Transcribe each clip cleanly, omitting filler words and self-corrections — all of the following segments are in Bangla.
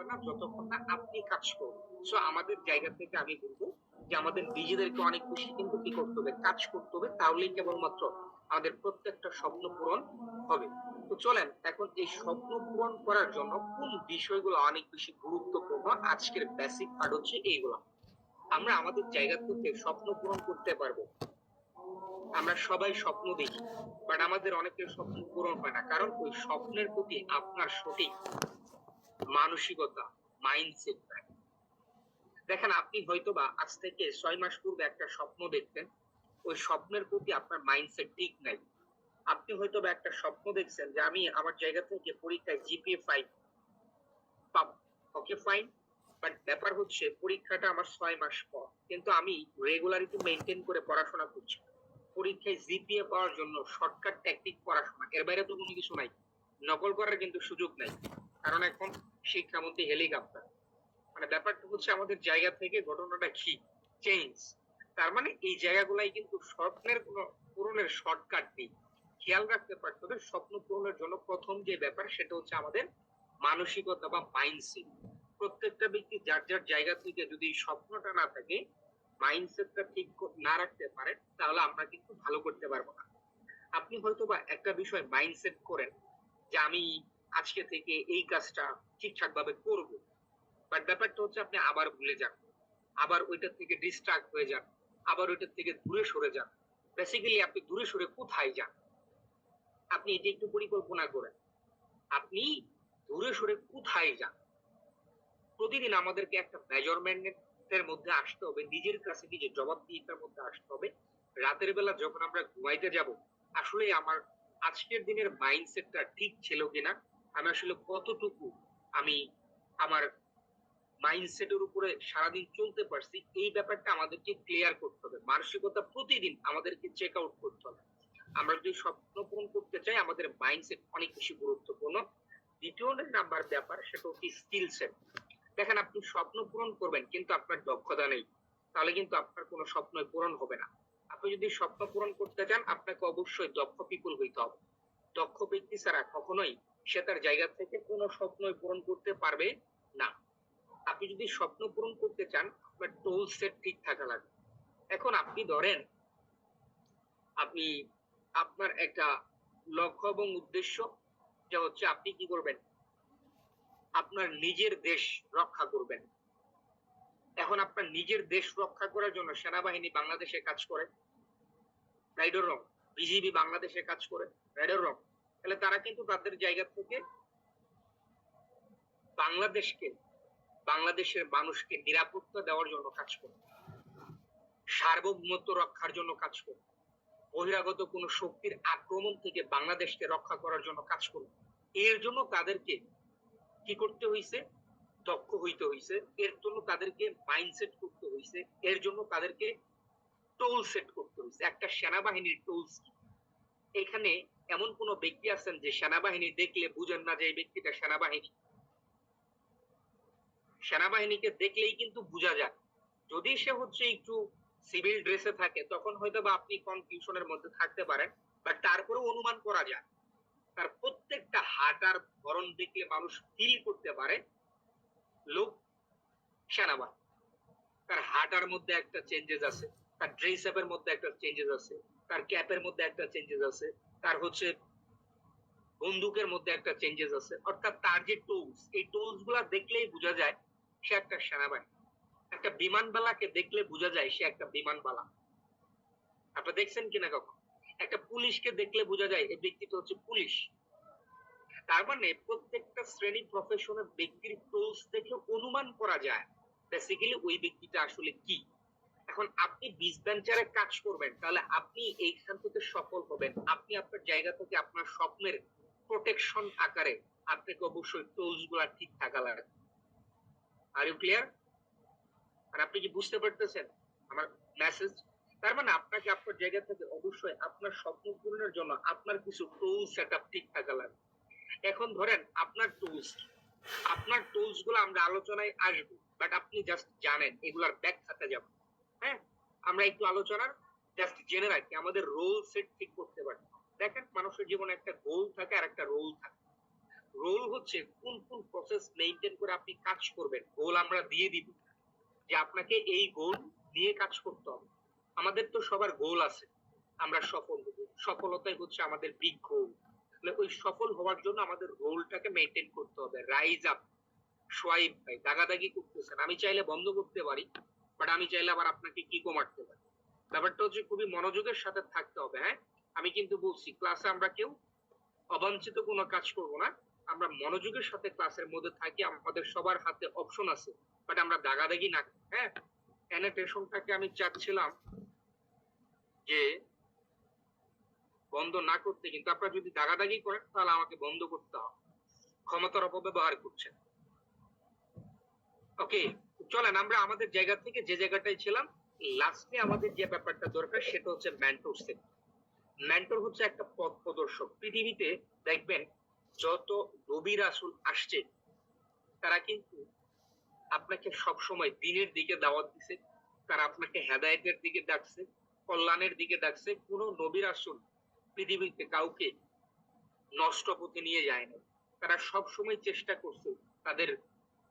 হবে না যতক্ষণ না আপনি কাজ করবেন। সো আমাদের জায়গা থেকে আমি বলবো যে আমাদের নিজেদেরকে অনেক বেশি কিন্তু কি করতে হবে, কাজ করতে হবে, তাহলেই কেবলমাত্র আমাদের প্রত্যেকটা স্বপ্ন পূরণ হবে। তো চলেন এখন এই স্বপ্ন পূরণ করার জন্য কোন বিষয়গুলো অনেক বেশি গুরুত্বপূর্ণ, আজকের বেসিক পার্ট হচ্ছে এইগুলো। আমরা আমাদের জায়গা থেকে স্বপ্ন পূরণ করতে পারবো। আমরা সবাই স্বপ্ন দেখি, বাট আমাদের অনেকের স্বপ্ন পূরণ হয় না, কারণ ওই স্বপ্নের প্রতি আপনার সঠিক মানসিকতা, মাইন্ডসেট নাই। দেখেন আপনি হয়তোবা আজ থেকে 6 মাস পূর্বে একটা স্বপ্ন দেখতেন, ওই স্বপ্নের প্রতি আপনার মাইন্ডসেট ঠিক নাই। আপনি হয়তোবা একটা স্বপ্ন দেখছেন যে আমি আমার জায়গা থেকে পরীক্ষায় জিপিএ 5 পাবো। ওকে ফাইন, বাট ব্যাপার হচ্ছে পরীক্ষাটা আমার 6 মাস পর, কিন্তু আমি রেগুলারিটি মেনটেন করে পড়াশোনা করছি। পরীক্ষায় জিপিএ পাওয়ার জন্য শর্টকাট টেকনিক পড়াশোনা, এর বাইরে তো কোনো কিছু নাই। নকল করার কিন্তু সুযোগ নাই, কারণ এখন শিক্ষামন্ত্রী হেলিকপ্টার। মানে ব্যাপারটা হচ্ছে আমাদের জায়গা থেকে ঘটনাটা কি চেঞ্জ। তার মানে এই জায়গাগুলাই কিন্তু স্বপ্নের কোন পূরণের শর্টকাট নেই। খেয়াল রাখতে পারতে হবে স্বপ্ন পূরণের জন্য প্রথম যে ব্যাপার সেটা হচ্ছে আমাদের মানসিকতা বা মাইন্ডসেট। প্রত্যেকটা ব্যক্তি যার যার জায়গা থেকে যদি স্বপ্নটা না থাকে, মাইন্ডসেটটা ঠিক না রাখতে পারে, তাহলে আমরা কিন্তু ভালো করতে পারবো না। আপনি হয়তো বা একটা বিষয় মাইন্ডসেট করেন যে আমি আজকে থেকে এই কাজটা ঠিকঠাক ভাবে করবো, বাট ব্যাপারটা হচ্ছে আপনি আবার ভুলে যান, আবার ওইটার থেকে ডিস্ট্রাক্ট হয়ে যান, আবার ওইটার থেকে দূরে সরে যান। বেসিক্যালি আপনি দূরে সরে কোথায় যান? আপনি এটা একটু পরিকল্পনা করেন, আপনি দূরে সরে কোথায় যান? প্রতিদিন আমাদেরকে একটা মেজারমেন্টের মধ্যে আসতে হবে, নিজের কাছে নিজের জবাবদিহিতার মধ্যে আসতে হবে। রাতের বেলা যখন আমরা ঘুমাইতে যাব, আসলে আমার আজকের দিনের মাইন্ডসেটটা ঠিক ছিল কিনা, আমি আসলে কতটুকু আমি আমার মাইন্ডসেটের উপরে সারাদিন চলতে পারছি, এই ব্যাপারটা আমাদেরকে ক্লিয়ার করতে হবে। মানসিকতা প্রতিদিন আমাদেরকে চেক আউট করতে হবে। আমরা যদি স্বপ্ন পূরণ করতে চাই, আমাদের মাইন্ডসেট অনেক বেশি গুরুত্বপূর্ণ। দ্বিতীয় নাম্বার ব্যাপার সেটা হচ্ছে স্কিল সেট। দেখেন আপনি স্বপ্ন পূরণ করবেন কিন্তু আপনার দক্ষতা নেই, তাহলে কিন্তু আপনার কোনো স্বপ্নই পূরণ হবে না। আপনি যদি স্বপ্ন পূরণ করতে চান, আপনাকে অবশ্যই দক্ষ পিপুল হইতে হবে। দক্ষ ব্যক্তি ছাড়া কখনোই সে তার জায়গা থেকে কোনো স্বপ্নই পূরণ করতে পারবে না। আপনি যদি স্বপ্ন পূরণ করতে চান, আপনার টোল সেট ঠিক থাকা লাগবে। এখন আপনি ধরেন আপনি আপনার একটা লক্ষ্য এবং উদ্দেশ্য, যা হচ্ছে আপনি কি করবেন, আপনার নিজের দেশ রক্ষা করবেন। এখন আপনার নিজের দেশ রক্ষা করার জন্য সেনাবাহিনী বাংলাদেশে কাজ করে, রাইট অর রং? বিজিবি বাংলাদেশে কাজ করে, রাইট অর রং? তাহলে তারা কিন্তু তাদের জায়গা থেকে বাংলাদেশকে, বাংলাদেশের মানুষকে নিরাপত্তা দেওয়ার জন্য কাজ করে, সার্বভৌমত্ব রক্ষার জন্য কাজ করে, বহিরাগত কোন শক্তির আক্রমণ থেকে বাংলাদেশকে রক্ষা করার জন্য কাজ করে। এর জন্য তাদেরকে কি করতে হইছে? দক্ষ হইতে হইছে। এর জন্য তাদেরকে মাইন্ডসেট করতে হইছে। এর জন্য তাদেরকে টোল সেট করতে হইছে। একটা সেনাবাহিনীর টুলস কি? এখানে এমন কোন ব্যক্তি আছেন যে সেনাবাহিনী দেখলে বুঝেন না যে এই ব্যক্তিটা সেনাবাহিনী? সেনাবাহিনীকে দেখলেই কিন্তু বোঝা যায়। যদি সে হচ্ছে একটু সিভিল ড্রেসে থাকে, তখন হয়তো বা আপনি কনফিউশনের মধ্যে থাকতে পারেন, বাট তারপরেও অনুমান করা যায়। তার প্রত্যেকটা হাঁটার ধরন দেখলে মানুষ ফিল করতে পারে লোক সেনাবাহিনী। তার হাঁটার মধ্যে একটা চেঞ্জেস আছে, তার ড্রেস আপের মধ্যে একটা চেঞ্জেস আছে, তার ক্যাপের মধ্যে একটা চেঞ্জেস আছে, তার হচ্ছে বন্দুকের মধ্যে একটা চেঞ্জেস আছে। অর্থাৎ তার যে টুলস, এই টুলস গুলা দেখলেই বোঝা যায় সে একটা সেনাবাহিনী। একটা বিমানবালাকে দেখলে বোঝা যায় সে একটা বিমানবালা। আপনারা দেখছেন কিনা কখন? একটা পুলিশকে দেখলে বোঝা যায় এই ব্যক্তিটা হচ্ছে পুলিশ। তার মানে প্রত্যেকটা শ্রেণী প্রফেশনের ব্যক্তির টুলস দেখে অনুমান করা যায় বেসিক্যালি ওই ব্যক্তিটা আসলে কি। এখন আপনি বিচ ভেঞ্চারে কাজ করবেন, তাহলে আপনি এইখান থেকে সফল হবেন। আপনি আপনার জায়গা থেকে আপনার স্বপ্নের প্রোটেকশন আকারে আপনাকে অবশ্যই টুলস গুলা ঠিক থাকা লাগবে। আর ইউ ক্লিয়ার? আর আপনি কি বুঝতে পারতেছেন আমার মেসেজ? তার মানে আপনাকে আপনার জায়গা থেকে অবশ্যই আপনার স্বপ্ন পূরণের জন্য আপনার কিছু টুল সেটআপ ঠিক থাকা লাগবে। এখন ধরেন আপনার টুলস, আপনার টুলস গুলো আমরা আলোচনায় আসবো, বাট আপনি জাস্ট জানেন এগুলার ব্যাখ্যাতে যাব। হ্যাঁ, আমরা একটু আলোচনার জাস্ট জেনে রাখি আমাদের রোল সেট ঠিক করতে পারি। দেখেন মানুষের জীবনে একটা গোল থাকে আর একটা রোল থাকে। রোল হচ্ছে কোন কোন প্রসেস মেইনটেইন করে আপনি কাজ করবেন। গোল আমরা দিয়ে দিব যে আপনাকে এই গোল নিয়ে কাজ করতে হবে। আমাদের তো সবার গোল আছে। আমরা সফল হব। সফলতাই হচ্ছে আমাদের বিগ গোল। তাহলে ওই সফল হওয়ার জন্য আমাদের রোলটাকে মেইনটেইন করতে হবে। Rise up. সোয়াইব ভাই দাগাদাগি করতেছেন। আমি চাইলে বন্ধ করতে পারি। বাট আমি চাইলে আবার আপনাকে কিকও মারতে পারি। ব্যাপারটা হচ্ছে খুবই মনোযোগের সাথে থাকতে হবে, হ্যাঁ? আমি কিন্তু বলছি ক্লাসে আমরা কেউ অবাঞ্ছিত কোনো কাজ করব না। আমরা মনোযোগের সাথে ক্লাসের মধ্যে থাকি। আমাদের সবার হাতে অপশন আছে। বাট আমরা দাগাদাগি না করি, হ্যাঁ? অ্যানোটেশনটাকে আমি চাচ্ছিলাম যে বন্ধ না করতে, কিন্তু আপনারা যদি দাগাদাগি করেন তাহলে আমাকে বন্ধ করতে হবে। ক্ষমতার অপব্যবহার করছেন। ওকে, চলেন আমরা আমাদের জায়গা থেকে যে জায়গাটায় ছিলাম, লাস্টে আমাদের যে ব্যাপারটা দরকার সেটা হচ্ছে মেন্টর সেট। মেন্টর হচ্ছে একটা পথ প্রদর্শক। পৃথিবীতে দেখবেন যত নবী রাসূল আসছে তারা কিন্তু আপনাকে সবসময় দিনের দিকে দাওয়াত দিছে, তারা আপনাকে হেদায়েতের দিকে ডাকছে, কল্যাণের দিকে ডাকছে। কোন নবী রাসূল পৃথিবীতে কাউকে নষ্ট পথে নিয়ে যায় না। তারা সবসময় চেষ্টা করছে তাদের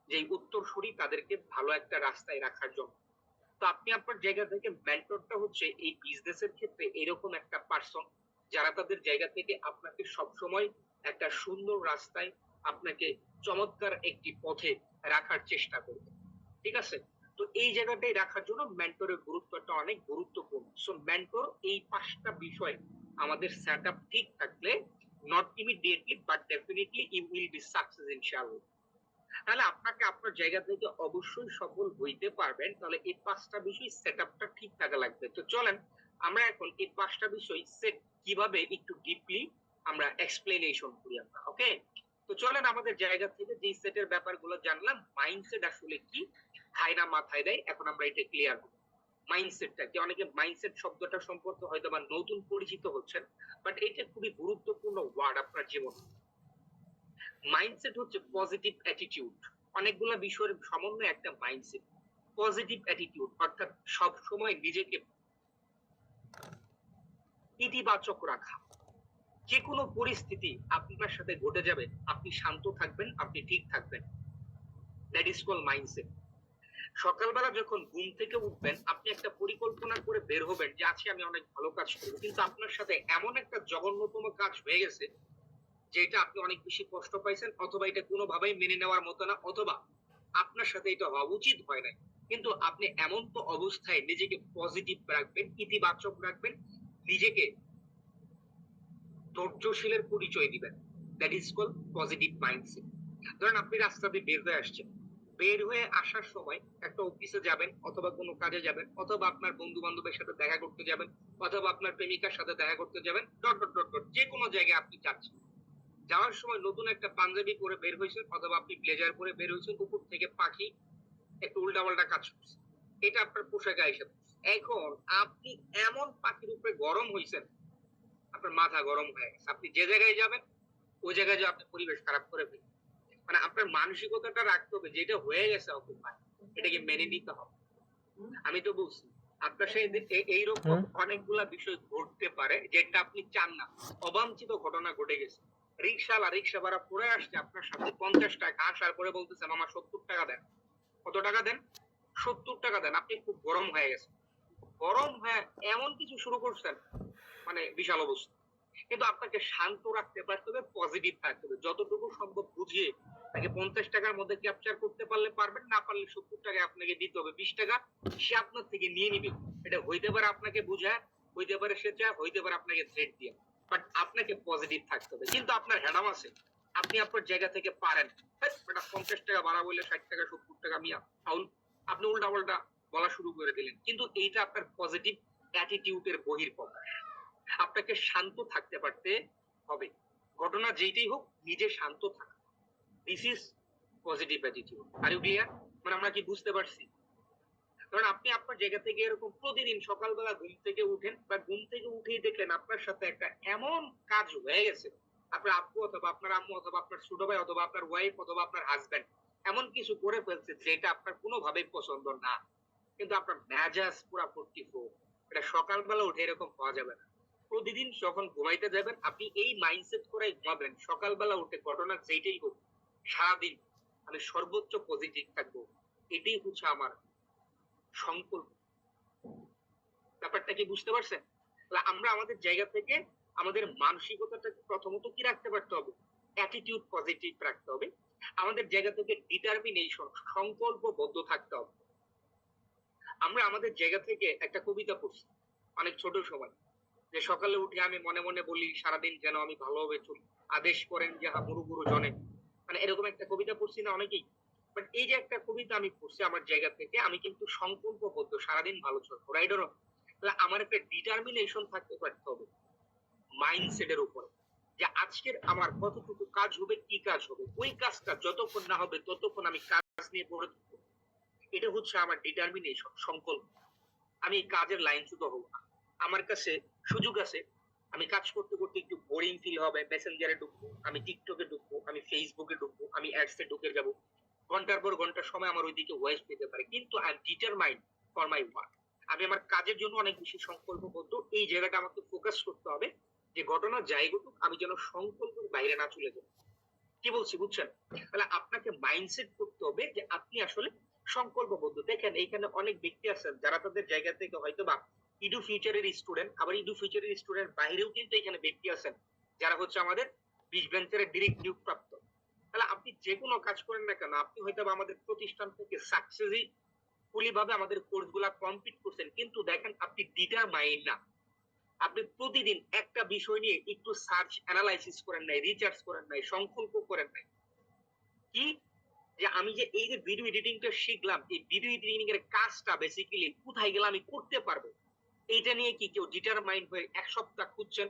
যে উত্তরসূরি তাদেরকে ভালো একটা রাস্তায় রাখার জন্য। তো আপনি আপনার জায়গা থেকে মেন্টরটা হচ্ছে এই বিজনেসের ক্ষেত্রে এরকম একটা পার্সন যারা তাদের জায়গা থেকে আপনাকে সবসময় একটা সুন্দর রাস্তায়, আপনাকে চমৎকার একটি পথে রাখার চেষ্টা করবে। ঠিক আছে? তো এই জায়গাটাই রাখার জন্য মেন্টরের গুরুত্বটা অনেক গুরুত্বপূর্ণ। সো মেন্টর এই ৫টা বিষয় আমাদের সেটআপ ঠিক থাকলে not immediately but definitely you will be success ইনশাআল্লাহ। তাহলে আপনাকে আপনার জায়গা থেকে অবশ্যই সফল হইতে পারবেন। তাহলে এই ৫টা বিষয় সেটআপটা ঠিক থাকা লাগবে। তো চলেন আমরা এখন এই ৫টা বিষয় সেট কিভাবে একটু ডিপলি আমরা এক্সপ্লেনেশন করি আমরা। ওকে? তো চলেন আমাদের জায়গা থেকে যেই সেটের ব্যাপারগুলো জানলাম, মাইন্ডসেট আসলে কি, খায় না মাথায় দেয়, এখন আমরা এটা ক্লিয়ার করব। মাইন্ডসেটটা কি, অনেকে মাইন্ডসেট শব্দটা সম্পর্কে হয়তোবা নতুন পরিচিত হচ্ছেন, বাট এটা খুবই গুরুত্বপূর্ণ ওয়ার্ড আপনার জীবনে। মাইন্ডসেট হচ্ছে পজিটিভ অ্যাটিটিউড। অনেকগুলা বিষয়ের সমন্বয়ে একটা মাইন্ডসেট। পজিটিভ অ্যাটিটিউড অর্থাৎ সব সময় নিজেকে ইতিবাচক রাখা। যে কোনো পরিস্থিতি আপনার সাথে ঘটে যাবে, আপনি শান্ত থাকবেন, আপনি ঠিক থাকবেন। That is called mindset. সকালবেলা যখন ঘুম থেকে উঠবেন, আপনি একটা পরিকল্পনা করে বের হবেন যে আজকে আমি অনেক ভালো কাজ করব। কিন্তু আপনার সাথে এমন একটা জঘন্যতম কাজ হয়ে গেছে যেটা আপনি অনেক বেশি কষ্ট পাইছেন, অথবা এটা কোনোভাবেই মেনে নেওয়ার মতো না, অথবা আপনার সাথে এটা হওয়া উচিত হয় নাই। কিন্তু আপনি এমন তো অবস্থায় নিজেকে পজিটিভ রাখবেন, ইতিবাচক রাখবেন, নিজেকে ধৈর্যশীলের পরিচয় দিবেন। That is called positive mindset. ধরেন আপনি রাস্তা দিয়ে বের হয়ে আসছেন। বের হয়ে আসার সময় একটা অফিসে যাবেন, অথবা কোনো কাজে যাবেন, অথবা আপনার বন্ধু-বান্ধবের সাথে দেখা করতে যাবেন, অথবা আপনার প্রেমিকার সাথে দেখা করতে যাবেন, ডট, ডট, ডট, ডট, যেকোনো জায়গায় আপনি যাচ্ছেন। যাওয়ার সময় নতুন একটা পাঞ্জাবি পরে বের হইছেন, অথবা আপনি ব্লেজার পরে বের হইছেন, উপর থেকে পাখি একটু উল্টাপাল্টা কাজ করছে। এটা আপনার পোশাকে আইসা পড়ছে। এখন আপনি এমন পাখির উপরে গরম হইছেন, আপনার মাথা গরম হয়ে গেছে। আপনি যে জায়গায় যাবেন, ওই জায়গায় যেয়ে আপনি পরিবেশ খারাপ করে ফেলবেন। মানে আপনার মানসিকতাটা রাখতে হবে যেটা হয়ে গেছে অকুপায়, এটাকে মেনে নিতে হবে। আমি তো বলছি আপনার সাথে এইরকম অনেকগুলা বিষয় ঘটতে পারে যেটা আপনি চান না। অবাঞ্ছিত ঘটনা ঘটে গেছে। রিক্সাওয়ালা রিক্সা ভাড়া পড়ে আসছে আপনার সাথে ৫০ টাকা, আসার পরে বলতেছেন আমার ৭০ টাকা দেন। কত টাকা দেন? ৭০ টাকা দেন। আপনি খুব গরম হয়ে গেছেন। গরম হয়ে এমন কিছু শুরু করছেন, মানে বিশাল অবস্থা। কিন্তু আপনাকে শান্ত রাখতে পারতে হবে, পজিটিভ থাকতে হবে। যতটুকু সম্ভব বুঝিয়ে তাকে ৫০ টাকার মধ্যে ক্যাপচার করতে পারলে পারবেন, না পারলে ৭০ টাকা আপনাকে দিতে হবে। ২০ টাকা সে আপনার থেকে নিয়ে নিবে। এটা হইতে পারে আপনাকে বুঝায়, হইতে পারে সে চায়, হইতে পারে আপনাকে থ্রেট দিয়ে। বাট আপনাকে পজিটিভ থাকতে হবে। কিন্তু আপনার হ্যাডাম আছে। আপনি আপনার জায়গা থেকে পারেন। হেৎ বেটা ৫০ টাকা ভাড়া বললে ৬০ টাকা ৭০ টাকা মিয়া ফাউল। আপনি উল্টা-পাল্টা বলা শুরু করে দিলেন। কিন্তু এইটা আপনার পজিটিভ অ্যাটিটিউড এর বহিঃপ্রকাশ। আপনাকে শান্ত থাকতে পারতে হবে। ঘটনা যেইটাই হোক নিজে শান্ত থাকা। This is positive attitude. Are you clear? মানে আমরা কি বুঝতে পারছি? কারণ আপনি আপনার জায়গা থেকে এরকম প্রতিদিন সকালবেলা ঘুম থেকে উঠেন, বা ঘুম থেকে উঠেই দেখলেন আপনার সাথে একটা এমন কাজ হয়ে গেছে, আপনার আব্বু অথবা আপনার আম্মু অথবা আপনার ছোট ভাই অথবা আপনার ওয়াইফ অথবা আপনার হাজবেন্ড এমন কিছু করে ফেলছে যেটা আপনার কোনোভাবেই পছন্দ না। কিন্তু আপনার মেজাজ পুরা 44। এটা সকালবেলা উঠে এরকম হওয়া যাবে না। প্রতিদিন যখন ঘুমাইতে যাবেন আপনি এই মাইন্ডসেট করে ঘুমাবেন, সকালবেলা উঠে ঘটনা যেটাই হোক সারাদিন আমি সর্বোচ্চ পজিটিভ থাকবো। এটাই হচ্ছে আমার সংকল্প। ব্যাপারটা কি বুঝতে পারছেন? তাহলে আমরা আমাদের জায়গা থেকে আমাদের মানসিকতাটাকে প্রথমত কি রাখতে পারতে হবে? অ্যাটিটিউড পজিটিভ রাখতে হবে। আমাদের জায়গা থেকে ডিটারমিনেশন, সংকল্পবদ্ধ থাকতে হবে। আমরা আমাদের জায়গা থেকে একটা কবিতা পড়ছি অনেক ছোট সময়, যে সকালে উঠে আমি মনে মনে বলি সারাদিন যেন আমি ভালোভাবে চলি, আদেশ করেন যাহা গুরু গুরু জনে। মানে এরকম একটা কবিতা পড়ছি না অনেকেই? বাট এই যে একটা কবিতা আমি পড়ছি আমার জায়গা থেকে, আমি কিন্তু সংকল্পবদ্ধ সারাদিন ভালো চলবো, রাইট? তাহলে আমার একটা ডিটারমিনেশন থাকতে পারতে হবে মাইন্ডসেটের উপরে, যে আজকের আমার কতটুকু কাজ হবে, কি কাজ হবে, ওই কাজটা যতক্ষণ না হবে ততক্ষণ আমি কাজ নিয়ে পড়ে থাকবো। এটা হচ্ছে আমার ডিটারমিনেশন, সংকল্প। আমি এই কাজের লাইনচ্যুত হব না। আমার কাছে সুযোগ আছে, আমি কাজ করতে করতে একটু বোরিং ফিল হবে, মেসেঞ্জারে ঢুকবো, আমি টিকটকে ঢুকবো, আমি ফেসবুকে ঢুকবো, আমি অ্যাডসে ঢুকে যাব, ঘন্টার পর ঘন্টা সময় আমার ওইদিকে ওয়েস্ট পেতে পারে, কিন্তু I am determined for my work. আমি আমার কাজের জন্য অনেক বেশি সংকল্পবদ্ধ। এই জায়গাটা আমাকে ফোকাস করতে হবে যে ঘটনা যাই ঘটুক আমি যেন সংকল্পের বাইরে না চলে যাই। কি বলছি বুঝছেন? তাহলে আপনাকে মাইন্ডসেট করতে হবে যে আপনি আসলে সংকল্পবদ্ধ। দেখেন এইখানে অনেক ব্যক্তি আছেন যারা তাদের জায়গা থেকে হয়তোবা ইডু ফিউচারের স্টুডেন্ট, আবার ইডু ফিউচারের স্টুডেন্ট বাইরেও কিন্তু এখানে ব্যক্তি আছেন যারা হচ্ছে আমাদের 20 বেঞ্চের ডিরেক্ট নিয়োগ প্রাপ্ত। তাহলে আপনি যে কোনো কাজ করেন না কেন, আপনি হয়তোবা আমাদের প্রতিষ্ঠান থেকে সাকসেসফুলি ভাবে আমাদের কোর্সগুলা কমপ্লিট করছেন, কিন্তু দেখেন আপনি ডিটারমাইন্ড না। আপনি প্রতিদিন একটা বিষয় নিয়ে একটু সার্চ অ্যানালাইসিস করেন নাই, রিসার্চ করেন নাই, সংকল্প করেন নাই। কি যে আমি যে এই যে ভিডিও এডিটিংটা শিখলাম, এই ভিডিও এডিটিং এর কাজটা বেসিক্যালি কোথায় গেলে আমি করতে পারবো, এইটা নিয়ে কি কেউ ডিটারমাইন্ড হয়ে 1 সপ্তাহ খুঁজছেন,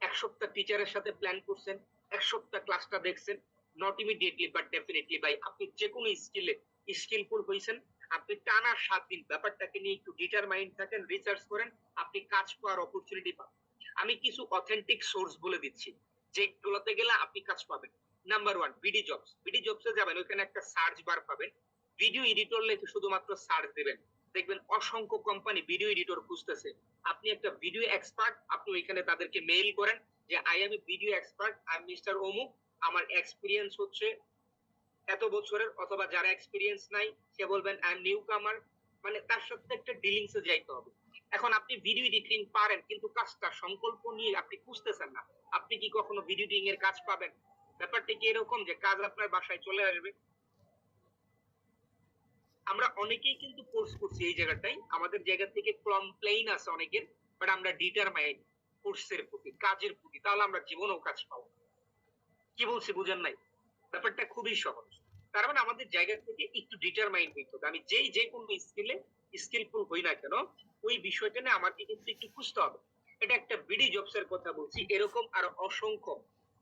1 সপ্তাহ টিচারের সাথে প্ল্যান করছেন, 1 সপ্তাহ ক্লাসটা দেখছেন? নট ইমিডিয়েটলি বাট ডেফিনেটলি ভাই আপনি যে কোনো স্কিলে স্কিলফুল হইছেন। আপনি টানা 7 দিন ব্যাপারটাকে নিয়ে একটু ডিটারমাইন্ড থাকেন, রিসার্চ করেন, আপনি কাজ পাওয়ার অপরচুনিটি পাবেন। আমি কিছু অথেন্টিক সোর্স বলে দিচ্ছি যেগুলোতে গেলে আপনি কাজ পাবেন। Number 1 BD jobs. বিডি জবসে যাবেন, ওখানে একটা সার্চ বার পাবেন, ভিডিও এডিটর লিখে শুধুমাত্র সার্চ দিবেন, দেখবেন অসংখ্য কোম্পানি ভিডিও এডিটর খুঁজতেছে। আপনি একটা ভিডিও এক্সপার্ট, আপনি ওইখানে তাদেরকে মেইল করেন যে I M A video expert, I am mister অমুক, আমার এক্সপেরিয়েন্স হচ্ছে এত বছরের, অথবা যারা এক্সপেরিয়েন্স নাই সে বলবেন আই এম নিউ কামার। মানে তার সাথে একটা ডিলিংস এ যাইতে হবে। এখন আপনি ভিডিও এডিটিং পারেন কিন্তু কাজটা সংকল্প নিয়ে আপনি খুঁজতেছেন না, আপনি কি কখনো ভিডিও এডিটিং এর কাজ পাবেন? ব্যাপারটা কি এরকম যে কাজ আপনার বাসায় চলে আসবে? আমরা অনেকেই কিন্তু কোর্স করছি এই জায়গাটাই, আমাদের জায়গা থেকে কমপ্লেইন আছে অনেকের, বাট আমরা ডিটারমাইন্ড কোর্সের প্রতি, কাজের প্রতি, তাহলে আমরা জীবনেও কাজ পাবো। কি বলছি বুঝেন নাই? ব্যাপারটা খুবই সহজ। তার মানে আমাদের জায়গা থেকে একটু ডিটারমাইন্ড হইতে হবে। আমি যেই যে কোনো স্কিলে স্কিলফুল হই না কেন, ওই বিষয়টা নিয়ে আমাকে কিন্তু একটু খুঁজতে হবে। এটা একটা বিডি জবস এর কথা বলছি, এরকম আরো অসংখ্য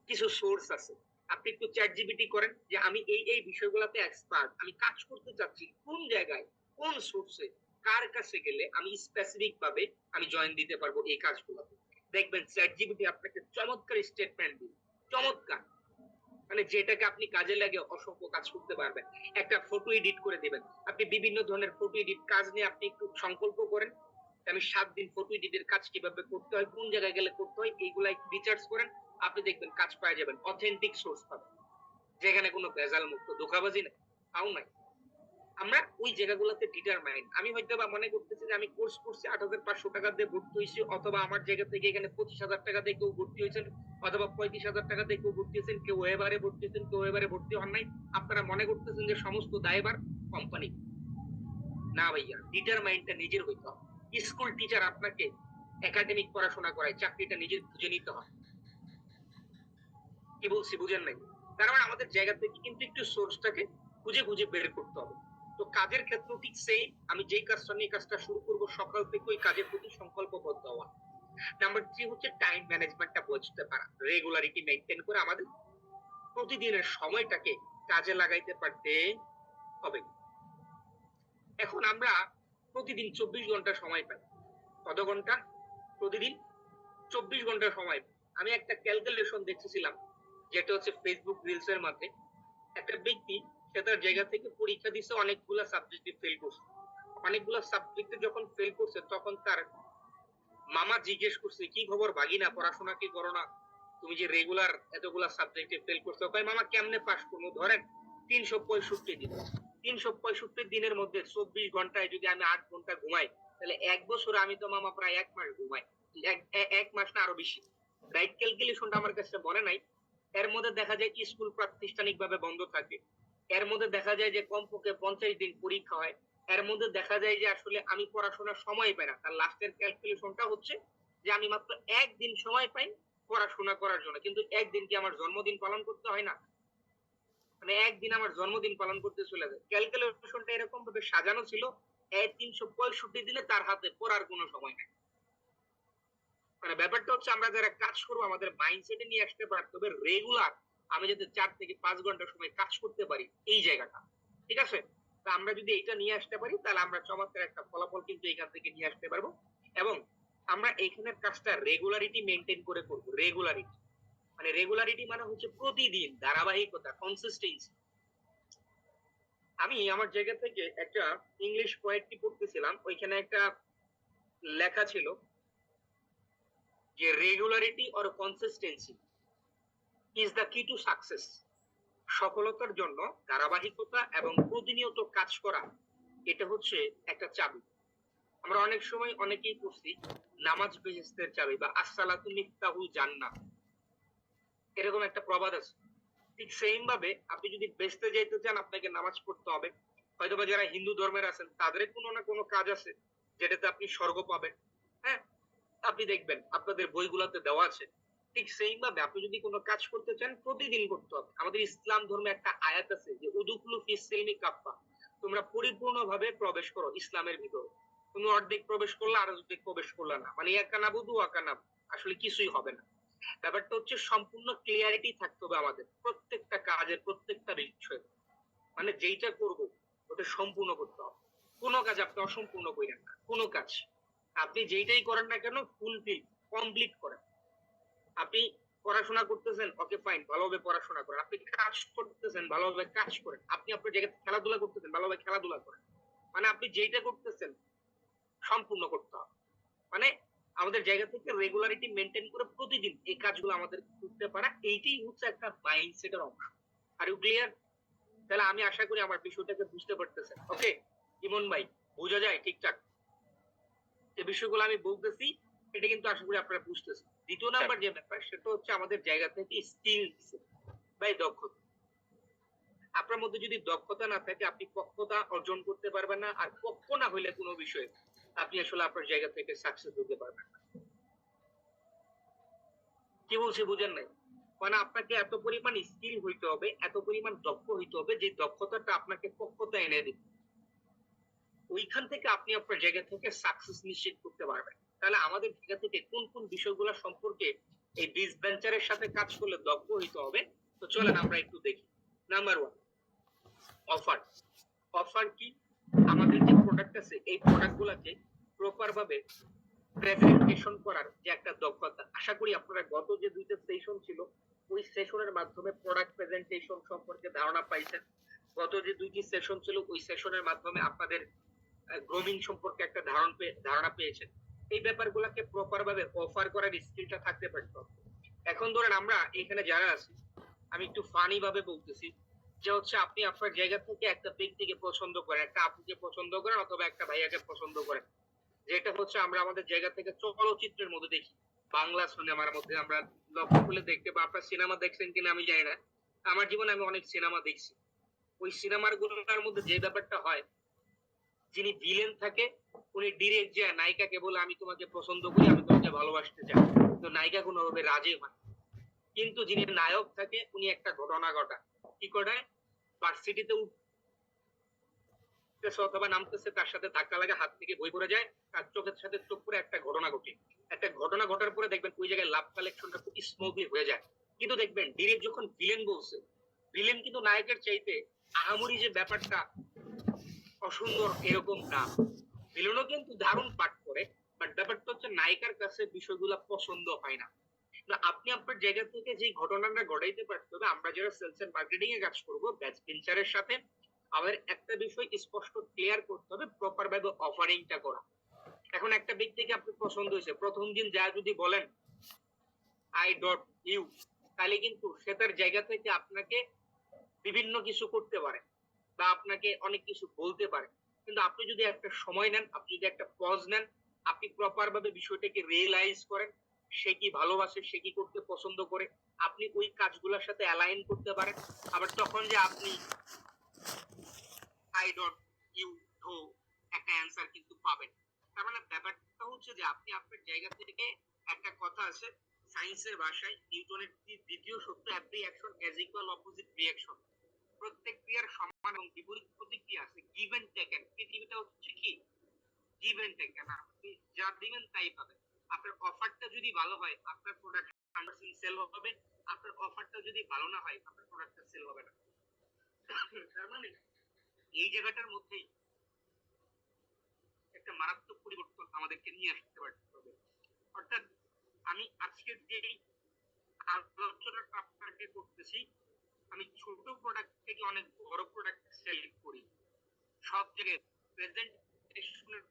কিছু সোর্স আছে। আপনি একটু চ্যাট জিপিটি করেন যে আমি এই বিষয়গুলোতে এক্সপার্ট, আমি কাজ করতে চাচ্ছি কোন জায়গায়, কোন সোর্সে, কার কাছে গেলে আমি স্পেসিফিক ভাবে আমি জয়েন দিতে পারবো এই কাজগুলোতে। দেখবেন চ্যাট জিপিটি আপনাকে চমৎকার স্টেটমেন্ট দিবে, চমৎকার। মানে যেটাকে আপনি কাজে লাগে অসংখ্য কাজ করতে পারবেন। একটা ফটো এডিট করে দিবেন, আপনি বিভিন্ন ধরনের ফটো এডিট কাজ নিয়ে আপনি একটু সংকল্প করেন আমি 7 দিন ফটো এডিটের কাজ কিভাবে করতে হয়, কোন জায়গায় গেলে করতে হয়, এইগুলা একটু রিসার্চ করেন, আপনি দেখবেন কাজ পেয়ে যাবেন, অথেন্টিক সোর্স পাবেন, যেখানে কোনো ভেজাল মুক্ত ধোঁকাবাজি নাই, তাও নাই। আমরা ওই জায়গাগুলোতে ডিটারমাইন্ড। আমি হয়তোবা মনে করতেছি যে আমি কোর্স করছি ৮৫০০ টাকা দিয়ে ভর্তি হইছি, অথবা আমার জায়গা থেকে এখানে ২৫,০০০ টাকা দিয়ে কেউ ভর্তি হয়েছেন, অথবা ৩৫,০০০ টাকা দিয়ে কেউ ভর্তি হয়েছেন, কেউ এবারে ভর্তি হয়েছেন, কেউ এবারে ভর্তি হন নাই। আপনারা মনে করতেছেন যে সমস্ত দায়ভার কোম্পানি। না ভাইয়া, ডিটারমাইন্ডটা নিজের হইতে হবে। স্কুল টিচার আপনাকে একাডেমিক পড়াশোনা করায়, চাকরিটা নিজের খুঁজে নিতে হয়। কি বলছি বুঝেন নাই? তার মানে আমাদের জায়গা থেকে কিন্তু একটু সোর্সটাকে খুঁজে খুঁজে বের করতে হবে। তো কাজের ক্ষেত্রেও ঠিক সেইম, আমি যেই কাজটা নিয়ে কাজটা শুরু করব সকাল থেকে ওই কাজের প্রতি সংকল্পবদ্ধ হওয়া। নাম্বার 3 হচ্ছে টাইম ম্যানেজমেন্টটা বুঝতে পারা, রেগুলারিটি মেইনটেইন করে আমাদের প্রতিদিনের সময়টাকে কাজে লাগাইতে পারতে হবে। এখন আমরা প্রতিদিন 24 ঘন্টা সময় পাই। কত ঘন্টা? প্রতিদিন 24 ঘন্টা সময় পাই। আমি একটা ক্যালকুলেশন দেখতেছিলাম, যেটা হচ্ছে ফেসবুক রিলস এর মধ্যে। একটা ব্যক্তি সে তার জায়গা থেকে পরীক্ষা দিছে, অনেকগুলা সাবজেক্টে ফেল করছে। অনেকগুলা সাবজেক্টে যখন ফেল করছে তখন তার মামা জিজ্ঞেস করছে কি খবর ভাগিনা, পড়াশোনা কি করো না? তুমি যে রেগুলার এতগুলা সাবজেক্টে ফেল করছো, কয় মামা কেমনে পাস করবো? ধরেন 365 দিন, 365 দিনের মধ্যে 24 ঘন্টায় যদি আমি 8 ঘন্টা ঘুমাই, তাহলে 1 বছরে আমি তো মামা প্রায় 1 মাস ঘুমাই। এক মাস না আরো বেশি। রাইট ক্যালকুলেশনটা আমার কাছে মনে নাই। এর মধ্যে দেখা যায় স্কুল প্রাতিষ্ঠানিক ভাবে বন্ধ থাকে। এর মধ্যে দেখা যায় যে কমপক্ষে 50 দিন পরীক্ষা হয়। এর মধ্যে দেখা যায় যে আসলে আমি পড়াশোনার সময় পাই না। তার লাস্টের ক্যালকুলেশনটা হচ্ছে যে আমি মাত্র একদিন সময় পাই পড়াশোনা করার জন্য। কিন্তু একদিন কি আমার জন্মদিন পালন করতে হয় না? মানে একদিন আমার জন্মদিন পালন করতে চলে যায়। ক্যালকুলেশনটা এরকম ভাবে সাজানো ছিল, ৩৬৫ দিনে তার হাতে পড়ার কোনো সময় নাই। মানে ব্যাপারটা হচ্ছে আমরা যারা কাজ করবো আমাদের মাইন্ডসেটে নিয়ে আসতে পারতে হবে রেগুলার আমি যাতে 4 থেকে 5 ঘন্টা সময় কাজ করতে পারি, এই জায়গাটা। ঠিক আছে? তা আমরা যদি এটা নিয়ে আসতে পারি তাহলে আমরা চমৎকার একটা ফলাফল কিন্তু এখান থেকে নিয়ে আসতে পারবো। এবং আমরা এখানের কাজটা রেগুলারিটি মেইনটেইন করে করবো। রেগুলারিটি মানে রেগুলারিটি মানে হচ্ছে প্রতিদিন ধারাবাহিকতা, কনসিস্টেন্সি। আমি আমার জায়গা থেকে একটা ইংলিশ পোয়েট্রি পড়তেছিলাম, ওইখানে একটা লেখা ছিল যে regularity or consistency is the কি টু সাকসেস। সফলতার জন্য ধারাবাহিকতা এবং প্রতিনিয়ত কাজ করা, এটা হচ্ছে একটা চাবি। আমরা অনেক সময় অনেকেই পড়ছি নামাজ বেহেশতের চাবি বা আসসালাতু মিফতাহুল জান্নাহ, এরকম একটা প্রবাদ আছে। ঠিক সেম ভাবে আপনি যদি বেহেশতে যাইতে চান আপনাকে নামাজ পড়তে হবে। হয়তোবা যারা হিন্দু ধর্মের আছেন তাদের কোনো না কোনো কাজ আছে যেটাতে আপনি স্বর্গ পাবেন। হ্যাঁ, আপনি দেখবেন আপনাদের বইগুলোতে দেওয়া আছে। ঠিক সেইম ভাবে আপনি যদি কোনো কাজ করতে চান প্রতিদিন করতে হবে। আমাদের ইসলাম ধর্মে একটা আয়াত আছে যে উদুকুলু ফিস সিলমি কাফফা, তোমরা পরিপূর্ণভাবে প্রবেশ করো ইসলামের ভিতরে। তুমি অর্ধেক প্রবেশ করলে আর অর্ধেক প্রবেশ করলে না, মানে ইয়াকানাবুদু ওয়াকানাব, আসলে কিছুই হবে না। ব্যাপারটা হচ্ছে সম্পূর্ণ ক্লিয়ারিটি থাকতে হবে আমাদের প্রত্যেকটা কাজের প্রত্যেকটা বিষয়ে। মানে যেইটা করব ওটা সম্পূর্ণ করতে হবে। কোনো কাজ আপনি অসম্পূর্ণ করেন না, কোনো কাজ। আপনি যেইটাই করেন না কেন ফুলফিল, কমপ্লিট করেন। আপনি পড়াশোনা করতেছেন, ওকে ফাইন, ভালোভাবে পড়াশোনা করেন। আপনি কাজ করতেছেন, ভালোভাবে কাজ করেন। আপনি আপনার জায়গায় খেলাধুলা করতেছেন, ভালোভাবে খেলাধুলা করেন। মানে আপনি যেইটা করতেছেন সম্পূর্ণ করতে হবে। মানে আমাদের জায়গা থেকে রেগুলারিটি মেইনটেইন করে প্রতিদিন এই কাজগুলো আমাদের করতে পারা, এইটাই হচ্ছে একটা মাইন্ডসেটের অংশ। Are you clear? তাহলে আমি আশা করি আমার বিষয়টাকে বুঝতে পারতেছেন। ওকে ইমন ভাই, বোঝা যায় ঠিকঠাক যে বিষয়গুলো আমি বলতেছি? এটা কিন্তু আশা করি আপনারা বুঝতেছেন। দ্বিতীয় নাম্বার যে ব্যাপার সেটা হচ্ছে আমাদের জায়গা থেকে স্কিলস বা দক্ষতা। আপনার মধ্যে যদি দক্ষতা না থাকে আপনি পক্কতা অর্জন করতে পারবেন না, আর পক্ক না হইলে কোনো বিষয়ে আপনি আসলে আপনার জায়গা থেকে সাকসেস হতে পারবেন না। কি বলছি বুঝেন নাই? মানে আপনাকে এত পরিমাণ স্কিল হইতে হবে, এত পরিমাণ দক্ষ হইতে হবে যে দক্ষতাটা আপনাকে পক্কতা এনে দিবে। ওইখান থেকে আপনি আপনার জায়গা থেকে সাকসেস নিশ্চিত করতে পারবেন। তাহলে আমাদের জায়গা থেকে কোন কোন বিষয়গুলো সম্পর্কে এই বিজ ভেঞ্চারের সাথে কাজ করলে দক্ষ হইতে হবে, তো চলেন আমরা একটু দেখি। Number 1, offer. অফার কি? আমাদের যে প্রোডাক্ট আছে এই প্রোডাক্ট গুলাকে প্রপার ভাবে প্রেজেন্টেশন করার যে একটা দক্ষতা। আশা করি আপনারা গত যে 2টা সেশন ছিল ওই সেশনের মাধ্যমে প্রোডাক্ট প্রেজেন্টেশন সম্পর্কে ধারণা পাইছেন। গত যে 2টি সেশন ছিল ওই সেশনের মাধ্যমে আপনাদের গ্রোমিং সম্পর্কে একটা ধারণা পেয়েছেন। এই ব্যাপারগুলোকে প্রপার ভাবে অফার করার স্কিলটা থাকতে পারত। এখন ধরেন আমরা এখানে যারা আছি, আমি একটু ফানি ভাবে বলতেছি যে হচ্ছে আপনি আপনার জায়গা থেকে একটা ব্যক্তিকে পছন্দ করেন, একটা আপুকে পছন্দ করেন অথবা একটা ভাইয়াকে পছন্দ করেন, যেটা হচ্ছে আমরা আমাদের জায়গা থেকে চলচ্চিত্রের মধ্যে দেখি। বাংলা সিনেমার মধ্যে আমরা লক্ষ্য করলে দেখতে বা আপনার সিনেমা দেখছেন কিনা আমি জানি না। আমার জীবনে আমি অনেক সিনেমা দেখছি। ওই সিনেমার গুলোর মধ্যে যে ব্যাপারটা হয়, যিনি ভিলেন থাকে উনি ডিরেক্ট যে নায়িকাকে বলে আমি তোমাকে পছন্দ করি, আমি তোমাকে ভালোবাসতে চাই, তো নায়িকা কোনোভাবে রাজি হয়। কিন্তু যিনি নায়ক থাকে উনি একটা ঘটনা ঘটায়। কি ঘটায়? ভার্সিটিতে উঠতেছে অথবা নামতেছে, তার সাথে ধাক্কা লাগে, হাত থেকে বই পড়ে যায়, তার চোখের সাথে চোখ পড়ে একটা ঘটনা ঘটে। একটা ঘটনা ঘটার পরে দেখবেন ওই জায়গায় লাভ কালেকশনটা খুব স্মুথলি হয়ে যায়। কিন্তু দেখবেন ডিরেক্ট যখন ভিলেন বলছে, ভিলেন কিন্তু নায়কের চাইতে আহামরি যে ব্যাপারটা অসুন্দর এরকম না। ভিলেনও কিন্তু দারুণ পাঠ করে, বাট ব্যাপারটা হচ্ছে নায়িকার কাছে বিষয়গুলো পছন্দ হয় না। না, আপনি আপনার জায়গা থেকে যে ঘটনাটা ঘটাইতে পারতে হবে। আমরা যারা সেলস এন্ড মার্কেটিং এ কাজ করব ব্যাচ ভেঞ্চারের সাথে আমাদের একটা বিষয় স্পষ্ট ক্লিয়ার করতে হবে, প্রপার ভাবে অফারিংটা করা। এখন একটা ব্যক্তিকে আপনি পছন্দ হয়েছে, প্রথম দিন যা যদি বলেন আই ডট ইউ, তাহলে কিন্তু সে তার জায়গা থেকে আপনাকে বিভিন্ন কিছু করতে পারে বা আপনাকে অনেক কিছু বলতে পারে। কিন্তু আপনি যদি একটা সময় নেন, আপনি যদি একটা পজ নেন, আপনি প্রপার ভাবে বিষয়টাকে রিয়েলাইজ করেন, সে কি ভালোবাসে, সে কি করতে পছন্দ করে, আপনি ওই কাজগুলোর সাথে অ্যালাইন করতে পারেন। আবার তখন যে আপনি আই ডট ইউ ধো একটা অ্যান্সার কিন্তু পাবেন। তার মানে ব্যাপারটা হচ্ছে যে আপনি আপনার জায়গা থেকে, একটা কথা আছে সায়েন্সের ভাষায়, নিউটনের দ্বিতীয় সূত্র, every action has equal opposite reaction. প্রত্যেক ক্রিয়ার সমান এবং বিপরীত প্রতিক্রিয়া আছে, গিভ এন্ড টেকেন। পৃথিবীটা হচ্ছে কি গিভ এন্ড টেকেন, আপনি যা দিবেন তাই পাবেন। আপনার অফারটা যদি ভালো হয়, আপনার প্রোডাক্ট 100% সেল হবে। আপনার অফারটা যদি ভালো না হয়, আপনার প্রোডাক্টটা সেল হবে না। তার মানে এই জায়গাটার মধ্যেই একটা মারাত্মক পরিবর্তন আমাদেরকে নিয়ে আসতে পারতে হবে। অর্থাৎ আমি আজকের যে আলোচনাটা আপনাকে করতেছি, আমি ছোট প্রোডাক্ট থেকে অনেক বড় প্রোডাক্ট সেল করি, সব জায়গায় প্রেজেন্টেশনের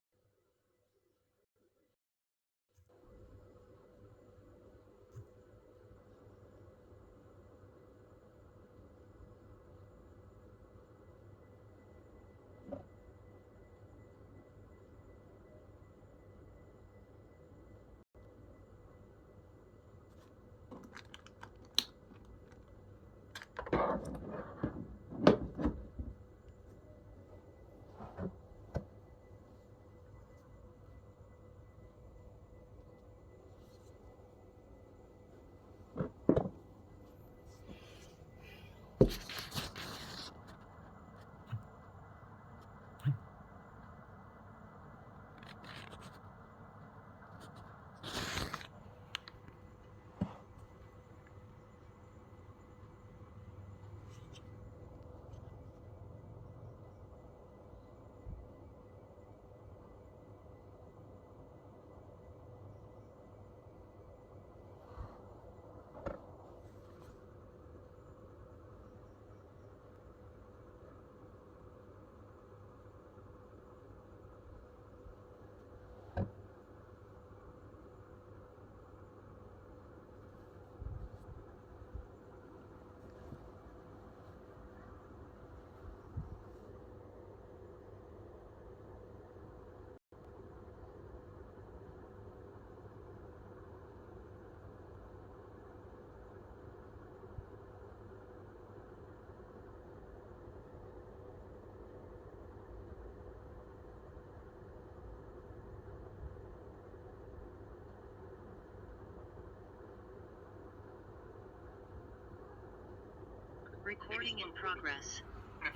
Recording in progress.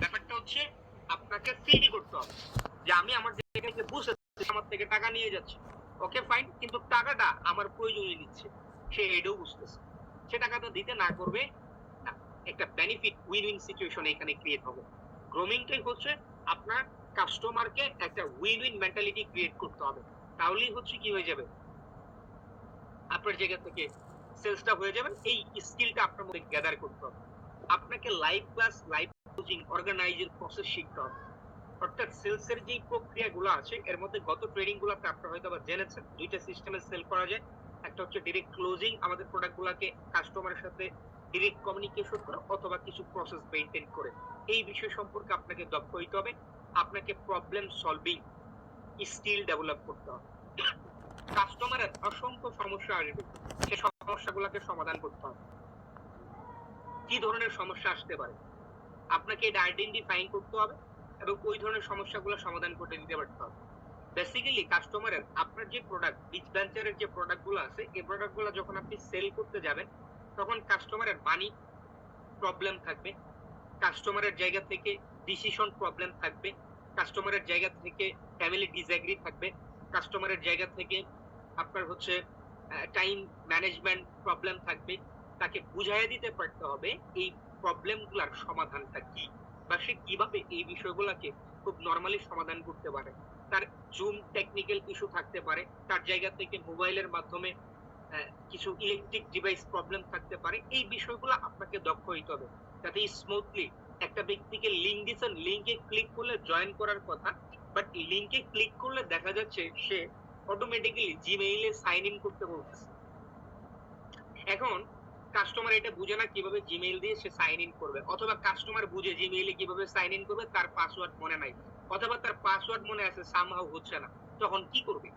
ব্যাপারটা হচ্ছে আপনাকে ফিল করতে হবে যে আমি আমার জায়গাকে বুঝতে আমার থেকে টাকা নিয়ে যাচ্ছে, ওকে ফাইন, কিন্তু টাকাটা আমার প্রয়োজনে নিচ্ছে, সে এটাও বুঝতেছে, সে টাকাটা দিতে না করবে না। একটা বেনিফিট উইন উইন সিচুয়েশন এখানে ক্রিয়েট হবে। গ্রোমিংটাই হচ্ছে আপনার কাস্টমারকে একটা উইন উইন মেন্টালিটি ক্রিয়েট করতে হবে, তাহলেই হচ্ছে কি হয়ে যাবে, আপনার জায়গা থেকে সেলসটা হয়ে যাবে। এই স্কিলটা আপনার মধ্যে গ্যাদার করতে হবে। আপনাকে লাইভ ক্লাস, লাইভ কোচিং, অর্গানাইজের প্রসেস শিখতে হবে। অর্থাৎ সেলস এর যে প্রক্রিয়াগুলো আছে, এর মধ্যে গত ট্রেনিং গুলোতে আপনারা হয়তো জেনেছেন দুইটা সিস্টেমে সেল করা যায়। একটা হচ্ছে ডিরেক্ট ক্লোজিং, আমাদের প্রোডাক্ট গুলাকে কাস্টমারের সাথে ডিরেক্ট কমিউনিকেশন করে অথবা কিছু প্রসেস মেইনটেইন করে। এই বিষয় সম্পর্কে আপনাকে দক্ষ হইতে হবে। আপনাকে প্রবলেম সলভিং স্কিল ডেভেলপ করতে হবে। কাস্টমারের অসংখ্য সমস্যা আসবে, সেই সমস্যাগুলোকে সমাধান করতে হবে। কি ধরনের সমস্যা আসতে পারে আপনাকে এটা আইডেন্টিফাইং করতে হবে এবং ওই ধরনের সমস্যাগুলো সমাধান করে দিতে পারতে হবে। বেসিক্যালি কাস্টমারের আপনার যে প্রোডাক্ট, বিচ ভেঞ্চারের যে প্রোডাক্টগুলো আছে, এই প্রোডাক্টগুলো যখন আপনি সেল করতে যাবেন, তখন কাস্টমারের মানি প্রবলেম থাকবে, কাস্টমারের জায়গা থেকে ডিসিশন প্রবলেম থাকবে, কাস্টমারের জায়গা থেকে ফ্যামিলি ডিসএগ্রি থাকবে, কাস্টমারের জায়গা থেকে আপনার হচ্ছে টাইম ম্যানেজমেন্ট প্রবলেম থাকবে। তাকে বুঝাইয়া দিতে পারতে হবে এই প্রবলেমগুলোর সমাধানটা কি, বা সে কিভাবে এই বিষয়গুলোকে খুব নরমালি সমাধান করতে পারে। তার জুম টেকনিক্যাল ইস্যু থাকতে পারে, তার জায়গা থেকে মোবাইলের মাধ্যমে কিছু ইলেকট্রিক ডিভাইস প্রবলেম থাকতে পারে। এই বিষয়গুলো আপনাকে দক্ষ হইতে হবে যাতে স্মুথলি একটা ব্যক্তিকে লিঙ্ক দিচ্ছেন, লিঙ্কে ক্লিক করলে জয়েন করার কথা, বাট লিঙ্কে ক্লিক করলে দেখা যাচ্ছে সে অটোমেটিক্যালি জিমেইলে সাইন ইন করতে বলতেছে। এখন কাস্টমার এটা বুঝে না কিভাবে জিমেইল দিয়ে সে সাইন ইন করবে, অথবা কাস্টমার বুঝে জিমেইলে কিভাবে সাইন ইন করবে, তার পাসওয়ার্ড মনে নাই, অথবা তার পাসওয়ার্ড মনে আছে সামহাউ হচ্ছে না, তখন কি করবে?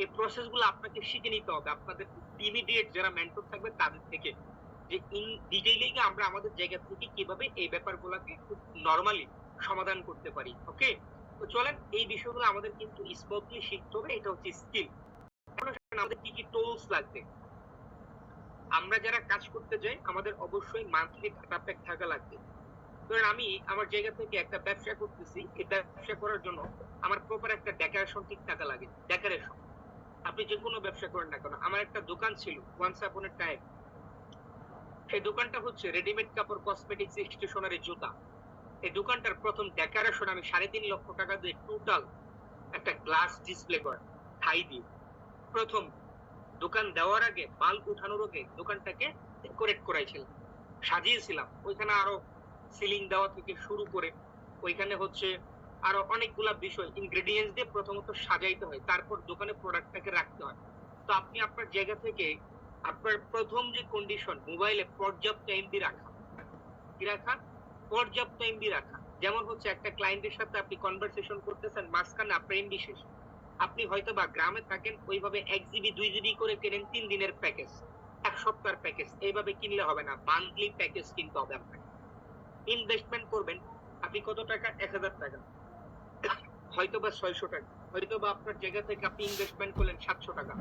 এই প্রসেস গুলো আপনাকে শিখে নিতে হবে আপনাদের ইমিডিয়েট যারা মেন্টর থাকবে তাদের থেকে, যে ইন ডিটেইলে আমরা আমাদের জায়গা থেকে কিভাবে এই ব্যাপারগুলোকে খুব নরমালি সমাধান করতে পারি। ওকে, তো চলেন এই বিষয়গুলো আমাদের কিন্তু স্মুথলি শিখতে হবে, এটা হচ্ছে স্কিল। এখন আসেন আমাদের কি কি টুলস লাগবে। আমরা যারা কাজ করতে যাই আমাদের অবশ্যই মান্থলি ডাটা প্যাক থাকা লাগবে। ধরেন আমি আমার জায়গা থেকে একটা ব্যবসা করতেছি, এই ব্যবসা করার জন্য আমার প্রপার একটা ডেকারেশন ঠিক থাকা লাগে। ডেকারেশন আপনি যে কোনো ব্যবসা করেন না কেন, আমার একটা দোকান ছিল ওয়ান্স আপন এ টাইম, সেই দোকানটা হচ্ছে রেডিমেড কাপড়, কসমেটিক্স, স্টেশনারি, জুতা। এই দোকানটার প্রথম ডেকোরেশন আমি 3.5 লক্ষ টাকা দিয়ে টোটাল একটা গ্লাস ডিসপ্লে করা থাই দিয়ে প্রথম দোকান দেওয়ার আগে বাল্ব উঠানোর আগে দোকানটাকে ডেকোরেট করাইছিলাম, সাজিয়েছিলাম। ওইখানে আরো সিলিং দেওয়া থেকে শুরু করে ওইখানে হচ্ছে আরো অনেকগুলা বিষয় ইনগ্রেডিয়েন্টস দিয়ে প্রথমত সাজাইতে হয়, তারপর দোকানে প্রোডাক্টটাকে রাখতে হয়। তো আপনি আপনার জায়গা থেকে আপনার প্রথম যে কন্ডিশন, মোবাইলে পর্যাপ্ত এমবি রাখা, কি রাখা, পর্যাপ্ত এমবি রাখা। যেমন হচ্ছে একটা ক্লায়েন্টের সাথে আপনি কনভারসেশন করতেছেন, মাঝখানে আপনার এমবি শেষ, আপনি হয়তো বা গ্রামে থাকেন, ওইভাবে 1 জিবি 2 জিবি করে কেনেন 3 দিনের প্যাকেজ, 1 সপ্তাহের প্যাকেজ, এইভাবে কিনলে হবে না, মান্থলি প্যাকেজ কিনতে হবে আপনাকে। ইনভেস্টমেন্ট করবেন আপনি কত টাকা, 1000 টাকা, হয়তো বা 600 টাকা, হয়তো বা আপনার জায়গা থেকে আপনি ইনভেস্টমেন্ট করলেন 700 টাকা।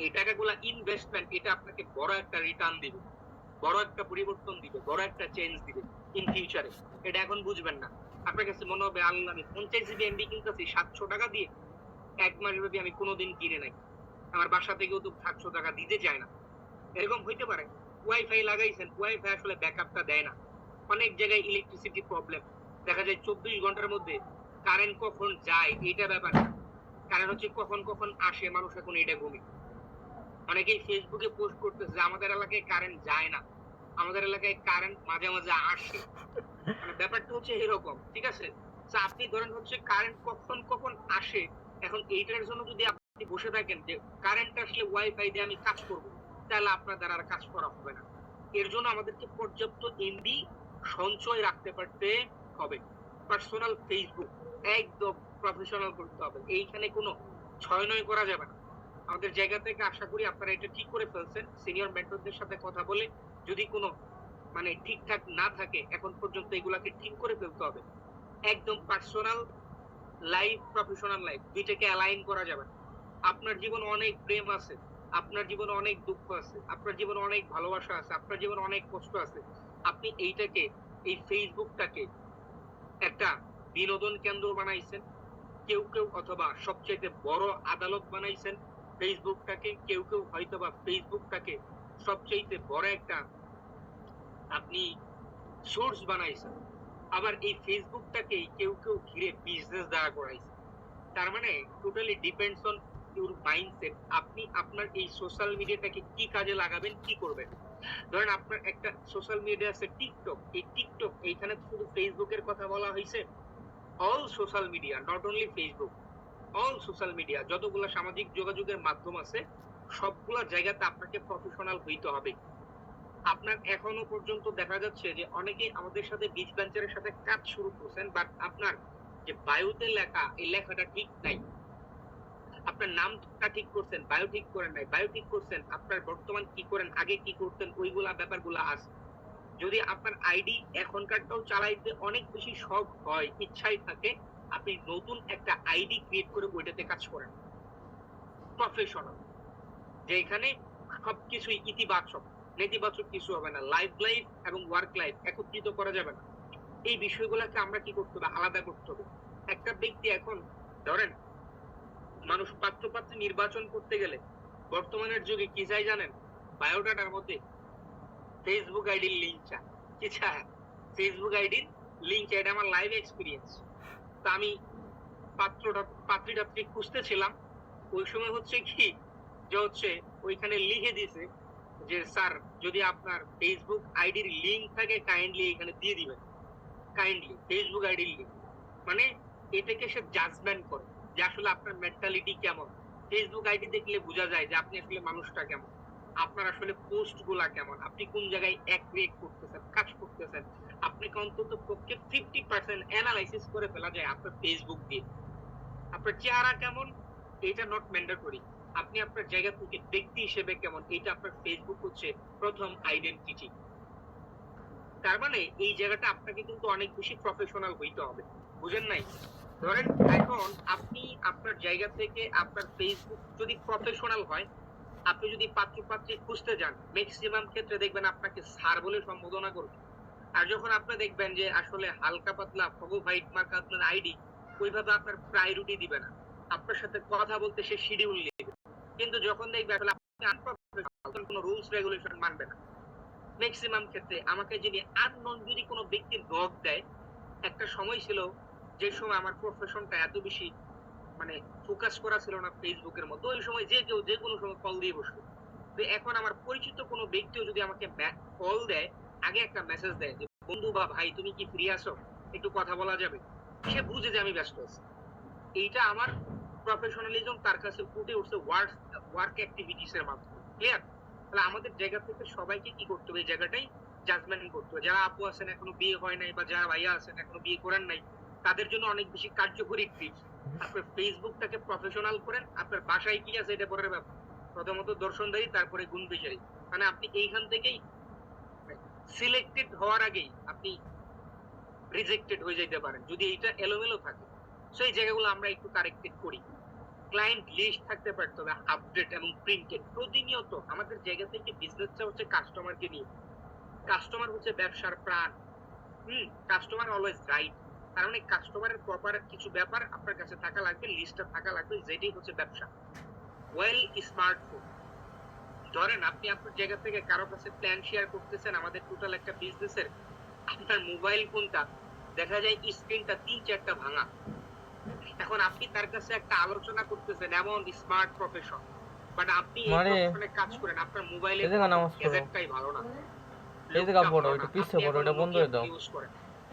এই টাকাগুলা ইনভেস্টমেন্ট, এটা আপনাকে বড় একটা রিটার্ন দিবে, বড় একটা পরিবর্তন দিবে, বড় একটা চেঞ্জ দিবে ইন ফিউচারে। এটা এখন বুঝবেন না, আপনার কাছে মনে হবে আল্লাহ আমি 50 জিবি এমবি কিনতেছি 700 টাকা দিয়ে, 1 মাস ব্যাপী আমি কোনোদিন কিনে নাই, আমার বাসা থেকেও তো 700 টাকা দিতে চায় না, এরকম হইতে পারে। ওয়াইফাই লাগাইছেন, ওয়াইফাই আসলে ব্যাকআপটা দেয় না, অনেক জায়গায় ইলেকট্রিসিটি প্রবলেম, দেখা যায় 24 ঘন্টার মধ্যে কারেন্ট কখন যায় এটা ব্যাপার না, কারণ হচ্ছে কখন কখন আসে, মানুষ এখন এটা ঘুমে। অনেকেই ফেসবুকে পোস্ট করতেছে যে আমাদের এলাকায় কারেন্ট যায় না, আমাদের এলাকায় কারেন্ট মাঝে মাঝে আসে, মানে ব্যাপারটা হচ্ছে এরকম, ঠিক আছে? তো আপনি ধরেন হচ্ছে কারেন্ট কখন কখন আসে, এখন এইটার জন্য যদি আপনি বসে থাকেন যে কারেন্ট আসলে ওয়াইফাই দিয়ে আমি কাজ করব, তাহলে আপনার দ্বারা আর কাজ করা হবে না। এর জন্য আমাদেরকে পর্যাপ্ত এমবি সঞ্চয় রাখতে পারতে হবে। পার্সোনাল ফেসবুক একদম প্রফেশনাল করতে হবে, এইখানে কোনো ছয় নয় করা যাবে না। আমাদের জায়গা থেকে আশা করি আপনারা এটা ঠিক করে ফেলছেন। সিনিয়র মেন্টরদের সাথে কথা বলে যদি কোনো মানে ঠিকঠাক না থাকে, এখন পর্যন্ত এগুলাকে ঠিক করে ফেলতে হবে। একদম পার্সোনাল লাইফ, প্রফেশনাল লাইফ দুইটাকে অ্যালাইন করা যাবে না। আপনার জীবনে অনেক প্রেম আছে, আপনার জীবনে অনেক দুঃখ আছে, আপনার জীবনে অনেক ভালোবাসা আছে, আপনার জীবনে অনেক কষ্ট আছে। আপনি এইটাকে, এই ফেসবুকটাকে একটা বিনোদন কেন্দ্র বানাইছেন, কেউ কেউ অথবা সবচেয়ে বড় আদালত বানাইছেন ফেসবুকটাকে, কেউ কেউ হয়তোবা ফেসবুকটাকে সবচেয়ে বড় একটা আপনি সোর্স বানাইছেন, আবার এই ফেসবুকটাকে কেউ কেউ ঘিরে বিজনেস দাঁড়া করাইছে। তার মানে totally depends on your mindset, আপনি আপনার এই সোশ্যাল মিডিয়াটাকে কি কাজে লাগাবেন, কি করবেন। ধরেন আপনার একটা সোশ্যাল মিডিয়া আছে টিকটক, এই টিকটক এইখানে শুধু ফেসবুকের কথা বলা হয়েছে, all social media, not only Facebook, all social media যতগুলো সামাজিক যোগাযোগের মাধ্যম আছে সবগুলা জায়গাতে আপনাকে প্রফেশনাল হইতে হবে। আপনার এখনো পর্যন্ত দেখা যাচ্ছে যে অনেকেই আমাদের সাথে বিচ ভেঞ্চারের সাথে কাজ শুরু করছেন, বাট আপনার যে বায়োতে লেখা এই লেখাটা ঠিক নাই, আপনার নামটা ঠিক করছেন, বায়ো ঠিক করেন নাই, বায়ো ঠিক করছেন, আপনার বর্তমান কি করেন, আগে কি করতেন, ওইগুলা ব্যাপারগুলা আছে। যদি আপনার আইডি এখনকারটাও চালাইতে অনেক বেশি শখ হয়, ইচ্ছাই থাকে, আপনি নতুন একটা আইডি ক্রিয়েট করে ওইটাতে কাজ করেন প্রফেশনাল, যেখানে সবকিছুই ইতিবাচক, নেতিবাচক কিছু হবে না, লাইফ এবং ওয়ার্ক লাইফ একত্রিত করা যাবে না। এই বিষয়গুলোকে আমরা কি করতে হবে, আলাদা করতে হবে। একটা ব্যক্তি এখন ধরেন মানুষ পাত্রপাত্রী নির্বাচন করতে গেলে বর্তমানের যুগে কি চাই জানেন, বায়োডাটার মধ্যে ফেসবুক আইডির লিঙ্ক চায়, কি চায়, ফেসবুক আইডির লিঙ্ক চায়। এটা আমার লাইভ এক্সপিরিয়েন্স। তা আমি পাত্রী খুঁজতেছিলাম, ওই সময় হচ্ছে কি যে হচ্ছে ওইখানে লিখে দিয়েছে যে স্যার যদি আপনার ফেসবুক আইডির লিঙ্ক থাকে কাইন্ডলি এখানে দিয়ে দিবেন, কাইন্ডলি ফেসবুক আইডির লিঙ্ক, মানে এটাকে সে জাজমেন্ট করে। যে আসলে আপনার মেন্টালিটি কেমন। ফেসবুক আইডি দেখলে বোঝা যায় যে আপনি আসলে মানুষটা কেমন। আপনার আসলে পোস্ট গুলা কেমন। আপনি কোন জায়গায় ক্রিয়েট করতেছেন, কাজ করতেছেন। আপনাকে অন্তত পক্ষে 50% এনালাইসিস করে ফেলা যায় আপনার ফেসবুক দিয়ে। আপনার চেহারা কেমন এটা নট ম্যান্ডেটরি। আপনি আপনার জায়গা থেকে ব্যক্তি হিসেবে কেমন এটা আপনার ফেসবুক হচ্ছে প্রথম আইডেন্টিটি। তার মানে এই জায়গাটা আপনাকে কিন্তু অনেক বেশি প্রফেশনাল হইতে হবে। বুঝেন নাই? ধরেন এখন আপনি আপনার জায়গা থেকে আপনার ফেসবুক যদি প্রফেশনাল হয়, আপনি যদি পাত্র-পাত্রী খুঁজতে যান, মেক্সিমাম ক্ষেত্রে দেখবেন আপনাকে স্যার বলে সম্বোধনা করবে। আর যখন আপনি দেখবেন যে আসলে হালকা পাতলা ফগো হোয়াইট মার্ক আপনার আইডি, ওইভাবে আপনার প্রায়োরিটি দিবে না। আপনার সাথে কথা বলতে সে শিডিউল নেবে। কিন্তু যখন দেখবে আসলে আপনি আনপ্রফেশনাল, তখন কোনো রুলস রেগুলেশন মানবে না। মেক্সিমাম ক্ষেত্রে আমাকে যদি আননোন যদি কোনো ব্যক্তি নক দেয়, একটা সময় ছিল যে সময় আমার প্রফেশনটা এত বেশি মানে ফোকাস করা ছিল না ফেসবুকের মধ্যে। ওই সময় যে কেউ যে কোনো সময় কল দিয়ে বসতো। তো এখন আমার পরিচিত কোনো ব্যক্তিও যদি আমাকে কল দেয়, আগে একটা মেসেজ দেয় যে বন্ধু বা ভাই তুমি কি ফ্রি আছো? একটু কথা বলা যাবে? সে বুঝে যে আমি ব্যস্ত আছি। এইটা আমার প্রফেশনালিজম তার কাছে ফুটে উঠছে ওয়ার্ক অ্যাক্টিভিটিস এর মাধ্যমে। ক্লিয়ার? তাহলে আমাদের জায়গা থেকে সবাইকে কি করতে হবে এই জায়গাটাই জাজমেন্ট করতে হবে। যারা আপু আছেন এখনো বিয়ে হয় নাই বা যারা ভাইয়া আছেন এখনো বিয়ে করেন নাই, তাদের জন্য অনেক বেশি কার্যকরী টিপস। আপনার ফেসবুকটাকে প্রফেশনাল করেন। আপনার বাসায় কি আছে এটা পরের ব্যাপার। প্রথমত দর্শনদারি, তারপরে গুণ বিচারী। মানে আপনি এইখান থেকেই সিলেক্টেড হওয়ার আগেই আপনি রিজেক্টেড হয়ে যেতে পারেন যদি এইটা এলোমেলো থাকে। সো এই জায়গাগুলো আমরা একটু কারেক্টেড করি। ক্লায়েন্ট লিস্ট থাকতে পারতে হবে আপডেট এবং প্রিন্টেড প্রতিনিয়ত। আমাদের জায়গা থেকে বিজনেসটা হচ্ছে কাস্টমারকে নিয়ে। কাস্টমার হচ্ছে ব্যবসার প্রাণ। Customer always right. তার মানে কাস্টমারের প্রপার কিছু ব্যাপার আপনার কাছে থাকা লাগবে, লিস্টটা থাকা লাগবে, যেটাই হচ্ছে ব্যবসা। ওয়েল স্মার্টফোন, ধরেন আপনি আপনার জায়গা থেকে কারো কাছে প্ল্যান শেয়ার করতেছেন আমাদের টোটাল একটা বিজনেসের। আপনার মোবাইল ফোনটা দেখা যায় স্ক্রিনটা ৩-৪টা ভাঙা। এখন আপনি তার কাছে একটা আলোচনা করতেছেন এমন স্মার্ট প্রফেশন, বাট আপনি এই মানে প্রফেশনে কাজ করেন আপনার মোবাইলের এদিকে নামাজ পড়ো, গ্যাজেটটাই ভালো না, এদিকে লুকটা পড়ো, ভালো না, একটু পিছে আপনি পড়ো, এখন এটা বন্ধ নোকিয়া করে ফোন দাও, ইউজ করেন,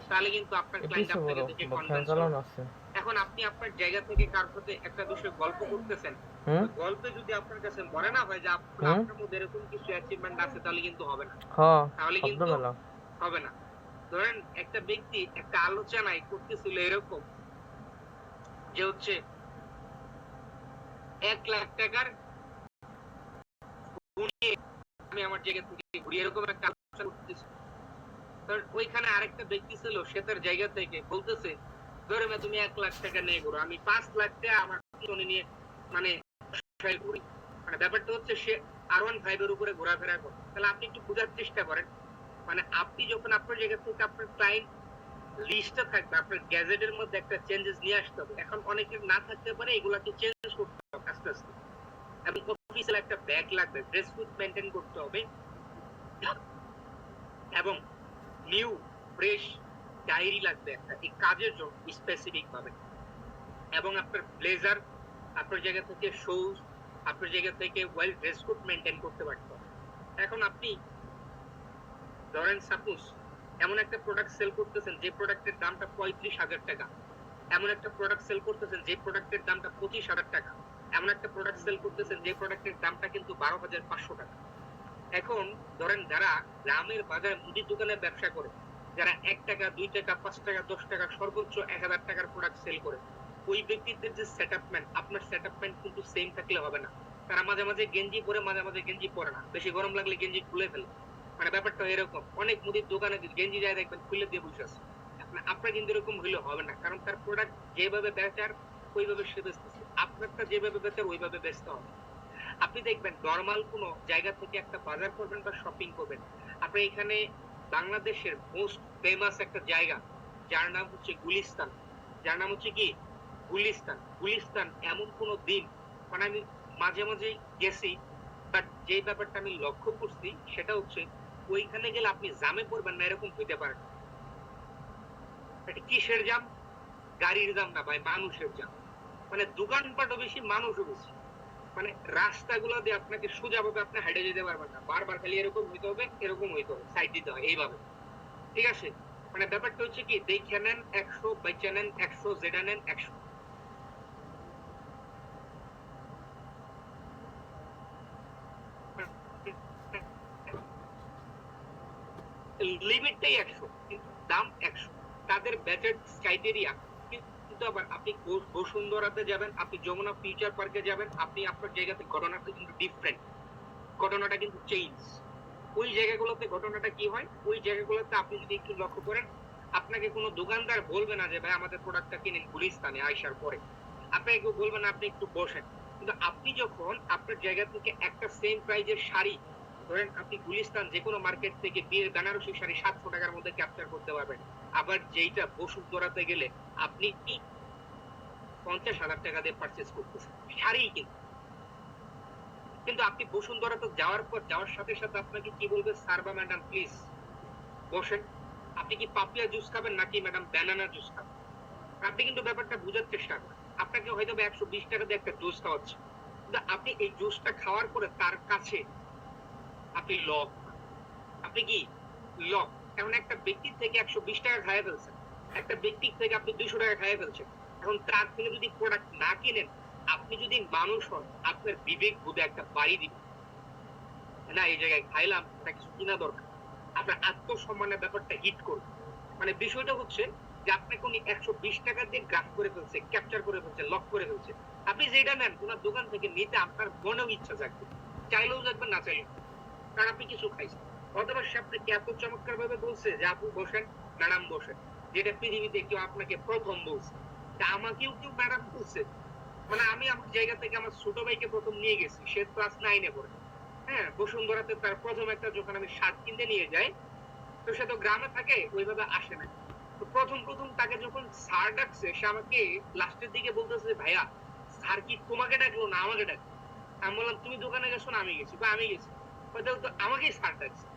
তাহলে কিন্তু আপনার ক্লায়েন্ট পিছে আপনাকে পড়ো, দেখে ফ্যান কনভিন্স হবে। চালানো আছে। এখন আপনি আপনার জায়গা থেকে কার সাথে একটা বিষয়ে গল্প করতেছেন, হুম ওই গল্পে যদি আপনার কাছে মনে না হয় যে হুম আপনার মধ্যে এরকম কিছু অ্যাচিভমেন্ট আছে, তাহলে কিন্তু হবে না। হ্যাঁ, তাহলে শব্দ কিন্তু মেলা। হবে না। ধরেন একটা ব্যক্তি একটা আলোচনায় করতেছিল এরকম যে হচ্ছে 1,00,000 টাকার ঘুরিয়ে আমি আমার জায়গা থেকে ঘুরি, এরকম একটা আলোচনা করতেছি। কারণ ওইখানে আরেকটা ব্যক্তি ছিল, সে তার জায়গা থেকে বলতেছে ধরে তুমি 1,00,000 টাকা নিয়ে ঘুরো, আমি 5,00,000 টাকা আমার পিছনে নিয়ে মানে ঘুরি। মানে ব্যাপারটা হচ্ছে সে R15 এর উপরে ঘোরাফেরা করে। তাহলে আপনি একটু বোঝার চেষ্টা করেন, মানে আপনি যখন আপনার জায়গা থেকে আপনার ক্লায়েন্ট লিস্টটা থাকবে, আপনার গ্যাজেটের মধ্যে একটা চেঞ্জেস নিয়ে আসতে হবে। এখন অনেকের না থাকতে পারে, এগুলাকে চেঞ্জ করতে হবে আস্তে আস্তে। এবং অফিসিয়াল একটা ব্যাগ লাগবে, ড্রেস কোড মেইনটেইন করতে হবে, এবং নিউ ফ্রেশ ডায়েরি লাগবে একটা এই কাজের জন্য স্পেসিফিক ভাবে। এবং আপনার ব্লেজার, আপনার জায়গা থেকে শুজ, আপনার জায়গা থেকে ওয়েল ড্রেস কোড মেইনটেইন করতে পারতে হবে। এখন আপনি ধরেন সাপোজ এমন একটা প্রোডাক্ট সেল করতেছেন যে প্রোডাক্টের দামটা 35,000 টাকা, এমন একটা প্রোডাক্ট সেল করতেছেন যে প্রোডাক্টের দামটা 25,000 টাকা, এমন একটা প্রোডাক্ট সেল করতেছেন যে প্রোডাক্টের দামটা কিন্তু 12,500 টাকা। এখন ধরেন যারা গ্রামের বাজারে মুদির দোকানে ব্যবসা করে, যারা 1 টাকা 2 টাকা 5 টাকা 10 টাকা সর্বোচ্চ 1,000 টাকার প্রোডাক্ট সেল করে, ওই ব্যক্তিদের যে সেটআপমেন্ট, আপনার সেটআপমেন্ট কিন্তু সেম থাকলে হবে না। তারা মাঝে মাঝে গেঞ্জি পরে, মাঝে মাঝে গেঞ্জি পরে না, বেশি গরম লাগলে গেঞ্জি খুলে ফেলে। মানে ব্যাপারটা এরকম। অনেক মুদির দোকানে গেঞ্জি যায় দেখবেন খুলে দিয়ে বসে আছে। আপনার কিন্তু এরকম হইলে হবে না, কারণ তার প্রোডাক্ট যেভাবে বেচার ওইভাবে সে বেচতেছে, আপনারটা যেভাবে বেচার ওইভাবে বেচতে হবে। আপনি দেখবেন নরমাল কোন জায়গা থেকে একটা বাজার করবেন বা শপিং করবেন, আপনি এখানে বাংলাদেশের মোস্ট ফেমাস একটা জায়গা যার নাম হচ্ছে গুলিস্তান। যার নাম হচ্ছে কি গুলিস্তান। গুলিস্তান এমন কোন দিন, মানে আমি মাঝে মাঝে গেছি, বাট যে ব্যাপারটা আমি লক্ষ্য করছি সেটা হচ্ছে ওইখানে গেলে আপনি জামে পড়বেন না এরকম হইতে পারে। এটা কিসের জাম? গাড়ির জাম না ভাই, মানুষের জাম। মানে দোকানপাটও বেশি, মানুষও বেশি। মানে রাস্তাগুলো দিয়ে আপনাকে সোজা ভাবে আপনি হেঁটে যেতে পারবেন না, বারবার খালি এরকম হইতে হবে, এরকম হইতে হবে, সাইড দিতে হয় এইভাবে। ঠিক আছে? মানে ব্যাপারটা হচ্ছে কি দেখে নেন 100, বেচে নেন 100, যেটা নেন 100। লিমিটটাই 100 কিন্তু দাম 100। তাদের ব্যাচের ক্রাইটেরিয়া কিন্তু আবার আপনি বসুন্ধরাতে যাবেন, আপনি যমুনা ফিউচার পার্কে যাবেন, আপনি আপনার জায়গাতে ঘটনাটা কিন্তু ডিফারেন্ট। ঘটনাটা কিন্তু চেঞ্জ। ওই জায়গাগুলোতে ঘটনাটা কি হয়? ওই জায়গাগুলোতে আপনি যদি একটু লক্ষ্য করেন, আপনাকে কোনো দোকানদার বলবে না যে ভাই আমাদের প্রোডাক্টটা কিনেন গুলিস্তানে আইসার পরে। আপনাকে কেউ বলবে না আপনি একটু বসেন। কিন্তু আপনি যখন আপনার জায়গা থেকে একটা সেম প্রাইজের শাড়ি ধরেন আপনি গুলিস্তান যেকোনো মার্কেট থেকে বিয়ের বেনারসি শাড়ি ৭০০ টাকার মধ্যে ক্যাপচার করতে পারবেন। আবার যেইটা বসুন্ধরাতে গেলে আপনি ৫০,০০০ টাকা দিয়ে পারচেজ করতেছেন। শাড়িই কিন্তু। কিন্তু আপনি বসুন্ধরাতে যাওয়ার পর যাওয়ার সাথে, সাথে আপনাকে কি বলবে, "স্যার বা ম্যাডাম প্লিজ বসেন। আপনি কি পাপিয়া জুস খাবেন নাকি ম্যাডাম ব্যানানা জুস খাবেন?" আপনি কিন্তু ব্যাপারটা বুঝার চেষ্টা করেন। আপনাকে হয়তোবা ৳১২০ দিয়ে একটা জুস খাওয়াচ্ছে। কিন্তু আপনি এই জুসটা খাওয়ার পরে তার কাছে আপনি লক। আপনি কি লক। এখন একটা ব্যক্তির থেকে ৳১২০ খাইয়া ফেলছেন। একটা ব্যক্তির থেকে আপনি ৳২০০ খাইয়া ফেলছেন। এখন তার থেকে যদি প্রোডাক্ট না কিনেন, আপনি যদি মানুষ হন, আপনার বিবেক বোধে একটা বাড়ি দিবে। না এই জায়গায় খাইলাম, এটা কিছু কিনা দরকার। আপনার আত্মসম্মানের ব্যাপারটা হিট করবে। মানে বিষয়টা হচ্ছে যে আপনাকে উনি ৳১২০ দিয়ে গ্রাস করে ফেলছে, ক্যাপচার করে ফেলছে, লক করে ফেলছে। আপনি যেটা নেন উনার দোকান থেকে নিতে আপনার মনেও ইচ্ছা জাগবে। চাইলেও জাগবেন, না চাইলেও। কারণ আপনি কিছু খাইছেন। অথবা সে আপনাকে এত চমৎকার ভাবে বলছে যে আপু বসেন, ম্যাডাম বসেন। যেটা পৃথিবীতে কেউ আপনাকে ১ম বলছে। তা আমাকেও কেউ ম্যাডাম বলছে। মানে আমি আমার জায়গা থেকে আমার ছোট ভাইকে ১ম নিয়ে গেছি। সে ক্লাস 9 এ পড়ে। হ্যাঁ, বসুন্ধরাতে তার ১ম একটা যখন আমি শার্ট কিনতে নিয়ে যাই, তো সে তো গ্রামে থাকে, ওইভাবে আসে নাই। তো ১ম তাকে যখন স্যার ডাকছে, সে আমাকে লাস্টের দিকে বলতেছে, "ভাইয়া, স্যার কি তোমাকে ডাকলো না আমাকে ডাকলো?" আমি বললাম, "তুমি দোকানে গেছো না আমি গেছি?" কয়, "আমি গেছি।" কয়, "তাহলে তো আমাকেই স্যার ডাকছে।"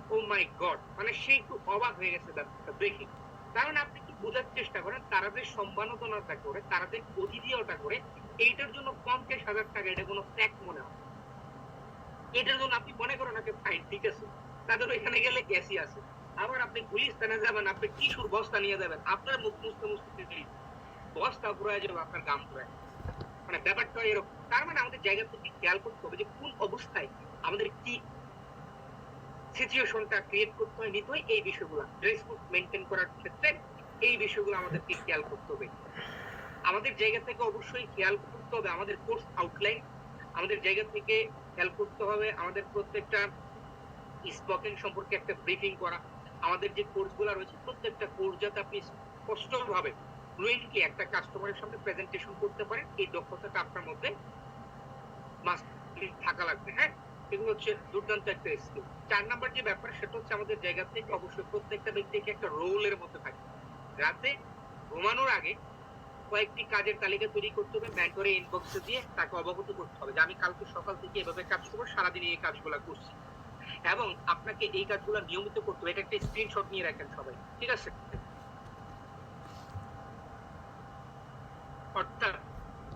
ওহ মাই গড! মানে সে একটু অবাক হয়ে গেছে ব্যাপারটা দেখে। কারণ আপনি কি বোঝার চেষ্টা করেন, তারা যে সম্মাননাটা করে, তারা যে অতিথিয়তা করে, এইটার জন্য ৳৫০,০০০ এটা কোনো ফ্যাক্ট মনে হয়। এটার জন্য আপনি মনে করেন ওকে ফাইন, ঠিক আছে। তাদের ওইখানে গেলে এসি আছে। আবার আপনি গুলিস্তানে যাবেন, আপনি টিস্যুর বস্তা নিয়ে যাবেন। আপনার মুখ মুছতে, মুছতে বস্তা ফুরায় যাবে, আপনার গাম ফুরায়। মানে ব্যাপারটা এরকম। তার মানে আমাদের জায়গা থেকে খেয়াল করতে হবে যে কোন অবস্থায় আমাদের কি সিচুয়েশনটা ক্রিয়েট করতে হয়, নিতে হয় এই বিষয়গুলা। ড্রেস কোড মেইনটেইন করার ক্ষেত্রে এই বিষয়গুলো আমাদেরকে খেয়াল করতে হবে। আমাদের জায়গা থেকে অবশ্যই খেয়াল করতে হবে আমাদের কোর্স আউটলাইন। আমাদের জায়গা থেকে খেয়াল করতে হবে আমাদের প্রত্যেকটা স্পোকেন সম্পর্কে একটা ব্রিফিং করা। আমাদের যে কোর্স গুলা রয়েছে প্রত্যেকটা কোর্স যাতে আপনি স্পষ্টভাবে ফ্লুয়েন্টলি একটা কাস্টমারের সামনে প্রেজেন্টেশন করতে পারেন, এই দক্ষতাটা আপনার মধ্যে মাস্ট থাকা লাগবে। হ্যাঁ, এগুলো হচ্ছে দুর্দান্ত একটা স্কিল। ৪ নাম্বার যে ব্যাপার সেটা হচ্ছে আমাদের জায়গা থেকে অবশ্যই প্রত্যেকটা ব্যক্তিকে একটা রোলের মধ্যে থাকবে। রাতে ঘুমানোর আগে কয়েকটি কাজের তালিকা তৈরি করতে হবে, মেন্টরে ইনবক্সে দিয়ে তাকে অবগত করতে হবে যে আমি কালকে সকাল থেকে এভাবে কাজ করব, সারাদিন এই কাজগুলা করছি। এবং আপনাকে এই কাজগুলো নিয়মিত করতে হবে। এটা একটা স্ক্রিনশট নিয়ে রাখেন সবাই। ঠিক আছে? অর্থাৎ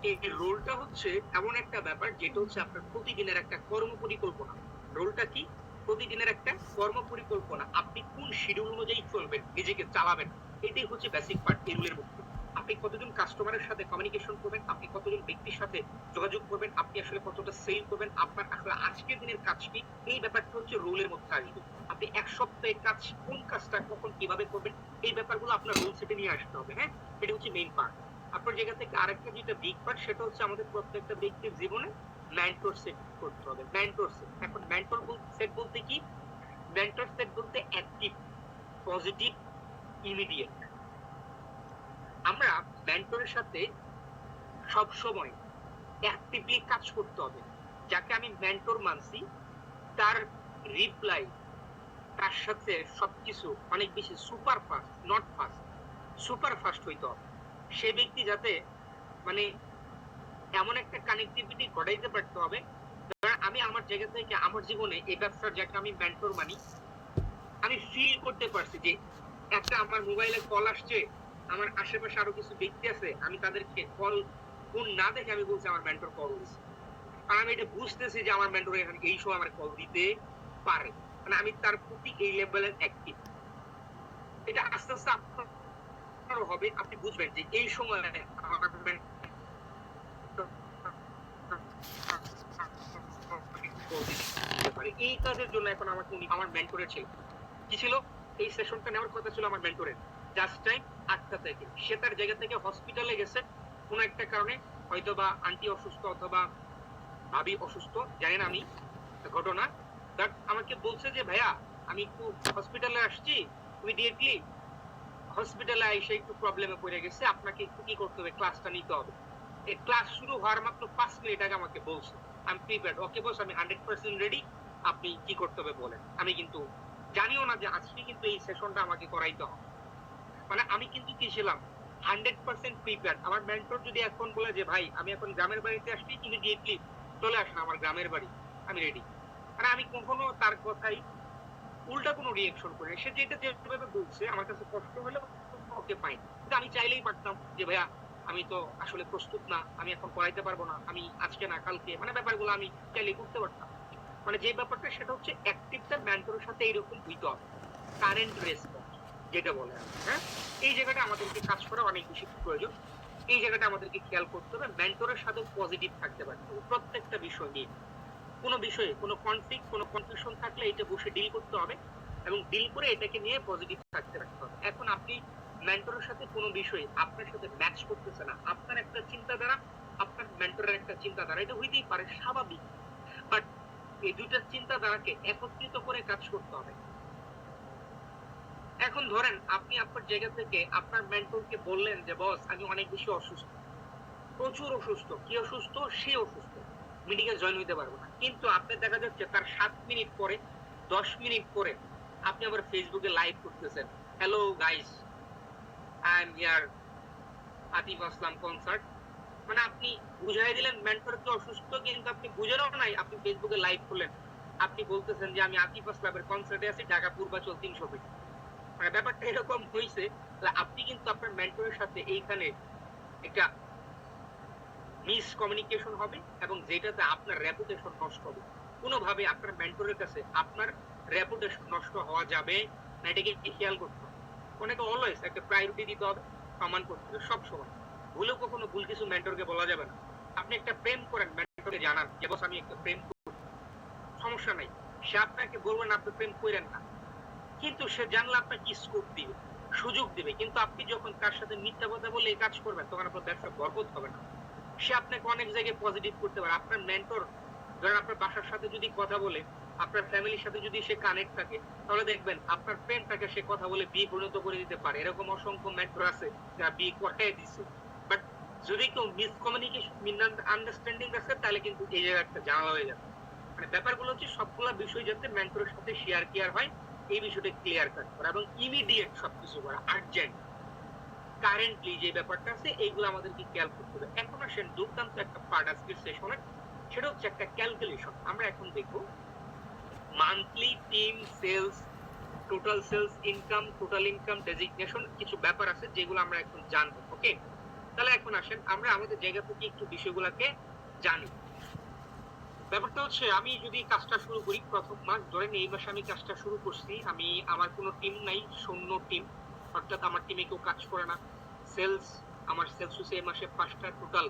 এই রোলটা হচ্ছে এমন একটা ব্যাপার যেটা হচ্ছে আপনার প্রতিদিনের একটা কর্ম পরিকল্পনা। রোলটা কি? প্রতিদিনের একটা কর্ম পরিকল্পনা। আপনি কোন শিডিউল অনুযায়ী চলবেন, নিজেকে চালাবেন। এটাই হচ্ছে বেসিক পার্ট এই রুলের মধ্যে। আপনি কতজন কাস্টমারের সাথে কমিউনিকেশন করবেন, আপনি কতজন ব্যক্তির সাথে যোগাযোগ করবেন, আপনি আসলে কতটা সেল করবেন, আপনার আসলে আজকের দিনের কাজ কি, এই ব্যাপারটা হচ্ছে রোলের মধ্যে আসবে। আপনি ১ সপ্তাহের কাজ কোন কাজটা কখন কিভাবে করবেন, এই ব্যাপারগুলো আপনার রুল সেটে নিয়ে আসতে হবে। হ্যাঁ? এটা হচ্ছে মেইন পার্ট। আপনার জায়গা থেকে আরেকটা যেটা বিগ পার্ট সেটা হচ্ছে আমাদের প্রত্যেকটা ব্যক্তির জীবনে মেন্টর সেট করতে হবে। Mentor set. এখন মেন্টর সেট বলতে কি? মেন্টর সেট বলতে অ্যাক্টিভ, পজিটিভ, ইমিডিয়েট। আমরা মেন্টরের সাথে সবসময় অ্যাক্টিভলি কাজ করতে হবে। যাকে আমি মেন্টর মানছি তার রিপ্লাই, তার সাথে সবকিছু অনেক বেশি super fast, not fast, super fast হইতে হবে। সে ব্যক্তি যাতে মানে এমন একটা কানেক্টিভিটি ঘটাইতে পারতে হবে। কারণ আমি আমার জায়গা থেকে আমার জীবনে এই ব্যবসার যাকে আমি মেন্টর মানি, আমি ফিল করতে পারছি যে একটা আমার মোবাইলে কল আসছে, আমার আশেপাশে আরো কিছু ব্যক্তি আছে, আমি তাদেরকে কল ফোন না দেখে আমি বলছি আমার মেন্টর কল দিছে। আর আমি এটা বুঝতেছি যে আমার মেন্টর এখন এই সময় আমার কল দিতে পারে। মানে আমি তার প্রতি এই লেভেলের অ্যাক্টিভ। এটা আস্তে, আস্তে আপনারও হবে। আপনি বুঝবেন যে এই সময় আমার মেন্টর এই কাজের জন্য এখন আমাকে উনি আমার মেন্টরের ছিল। কি ছিল? এই সেশনটা নেওয়ার কথা ছিল আমার মেন্টরের, জাস্ট টাইম 8টা থেকে। সে তার জায়গা থেকে হসপিটালে গেছে কোনো একটা কারণে, হয়তো বা আন্টি অসুস্থ অথবা ভাবি অসুস্থ, জানি না আমি ঘটনা। বাট আমাকে বলছে যে ভাইয়া আমি একটু হসপিটালে আসছি, তুমি ডিরেক্টলি হসপিটালে এসে একটু প্রবলেমে পড়ে গেছে, আপনাকে একটু কি করতে হবে, ক্লাসটা নিতে হবে। এই ক্লাস শুরু হওয়ার মাত্র 5 মিনিট আগে আমাকে বলছে আমি প্রিপেয়ার্ড, ওকে বস আমি 100% রেডি, আপনি কি করতে হবে বলেন। আমি কিন্তু জানিও না যে আজকে কিন্তু এই সেশনটা আমাকে করাইতে হবে। মানে আমি কিন্তু কি ছিলাম 100% প্রিপেয়ার্ড। আমার মেন্টর যদি এখন বলে যে ভাই আমি এখন গ্রামের বাড়িতে আসছি, ইমিডিয়েটলি চলে আসেন আমার গ্রামের বাড়ি, আমি রেডি। মানে আমি কখনো তার কথাই উল্টা কোনো রিঅ্যাকশন করি না। সে যেটা যেভাবে বলছে আমার কাছে কষ্ট হলেও ওকে ফাইন। কিন্তু আমি চাইলেই পারতাম যে ভাইয়া আমি তো আসলে প্রস্তুত না, আমি এখন পড়াইতে পারবো না, আমি আজকে না কালকে, মানে ব্যাপারগুলো আমি চাইলেই করতে পারতাম। মানে যে ব্যাপারটা সেটা হচ্ছে অ্যাক্টিভটা মেন্টরের সাথে এইরকম হইতে হবে, কারেন্ট রেসপন্স যেটা বলে আর কি, হ্যাঁ? এই জায়গাটা আমাদেরকে কাজ করা অনেক বেশি প্রয়োজন। এই জায়গাটা আমাদেরকে খেয়াল করতে হবে, মেন্টরের সাথে পজিটিভ থাকতে পারতে হবে প্রত্যেকটা বিষয় নিয়ে। কোনো বিষয়ে কোনো কনফ্লিক্ট কোনো কনফিউশন থাকলে এটা বসে ডিল করতে হবে এবং ডিল করে এটাকে নিয়ে পজিটিভ থাকতে রাখতে হবে। এখন আপনি মেন্টরের সাথে কোনো বিষয় আপনার সাথে ম্যাচ করতেছে না, আপনার একটা চিন্তাধারা আপনার মেন্টরের একটা চিন্তাধারা, এটা হইতেই পারে, স্বাভাবিক। বাট এই দুইটা চিন্তাধারাকে একত্রিত করে কাজ করতে হবে। এখন ধরেন আপনি আপনার জায়গা থেকে আপনার মেন্টরকে বললেন যে বস আমি অনেক বেশি অসুস্থ, প্রচুর অসুস্থ, কি অসুস্থ, সে অসুস্থ, মেডিকেল জয়েন হইতে পারবো না। কিন্তু আপনার দেখা যাচ্ছে তার 7 মিনিট পরে 10 মিনিট পরে আপনি আবার ফেসবুকে লাইভ করতেছেন, hello guys I am here Atif Aslam concert. মানে আপনি বুঝাই দিলেন মেন্টর কি অসুস্থ, কিন্তু আপনি বুঝেনও নাই, আপনি ফেসবুকে লাইভ করলেন, আপনি বলতেছেন যে আমি আতিফ আসলামের কনসার্টে আছি ঢাকা পূর্বাচল 300 ফিট। মানে ব্যাপারটা এরকম হয়েছে, আপনি কিন্তু আপনার মেন্টরের সাথে এইখানে একটা মিস কমিউনিকেশন হবে এবং যেটাতে আপনার রেপুটেশন নষ্ট হবে। কোনোভাবে আপনার মেন্টরের কাছে আপনার রেপুটেশন নষ্ট হওয়া যাবে না, এটাকে খেয়াল করতে হবে। অনেকে অলওয়েজ একটা প্রায়োরিটি দিতে হবে, সম্মান করতে হবে সব সময়। ভুলেও কখনো ভুল কিছু মেন্টরকে বলা যাবে না। আপনি একটা প্রেম করেন, মেন্টরকে জানান যে বস আমি একটা প্রেম করি, সমস্যা নাই, সে আপনাকে বলবেন আপনি প্রেম করেন না, কিন্তু সে জানলে আপনাকে স্কোপ দিবে, সুযোগ দিবে। কিন্তু আপনি যখন তার সাথে মিথ্যা কথা বলে এই কাজ করবেন তখন আপনার ব্যবসা বরকত হবে না। সে আপনাকে অনেক জায়গায় পজিটিভ করতে পারে। আপনার মেন্টর ধরেন আপনার বাসার সাথে যদি কথা বলে, আপনার ফ্যামিলির সাথে যদি সে কানেক্ট থাকে, তাহলে দেখবেন আপনার প্রেমটাকে সে কথা বলে বিয়ে পরিণত করে দিতে পারে। এরকম অসংখ্য মেন্টর আছে যারা বিয়ে করাই দিচ্ছে। বাট যদি কেউ মিসকমিউনিকেশন আন্ডারস্ট্যান্ডিং আছে তাহলে কিন্তু এই জায়গায় একটা জানালা হয়ে যাবে। মানে ব্যাপারগুলো হচ্ছে সবগুলা বিষয় যাতে মেন্টরের সাথে শেয়ার কেয়ার হয়, এই বিষয়টা ক্লিয়ার কাট করা এবং ইমিডিয়েট সবকিছু করা, আর্জেন্ট কারেন্টলি যে ব্যাপারটা আছে এইগুলো আমাদেরকে খেয়াল করতে হবে। এখন আসেন দুর্দান্ত একটা পার্ট আজকের সেশনের, সেটা হচ্ছে একটা ক্যালকুলেশন। আমরা এখন দেখবো monthly team sales, total sales income, total income, designation, কিছু ব্যাপার আছে যেগুলো আমরা এখন জানবো। ওকে, তাহলে এখন আসেন আমরা আমাদের জায়গা থেকে একটু বিষয়গুলোকে জানি। ব্যাপারটা হচ্ছে আমি যদি কাজটা শুরু করি প্রথম মাস, ধরেন এই মাসে আমি কাজটা শুরু করছি, আমি আমার কোনো টিম নাই, শূন্য টিম, অর্থাৎ আমার টিমে কেউ কাজ করে না। সেলস, আমার সেলস হচ্ছে এই মাসে 5টা টোটাল,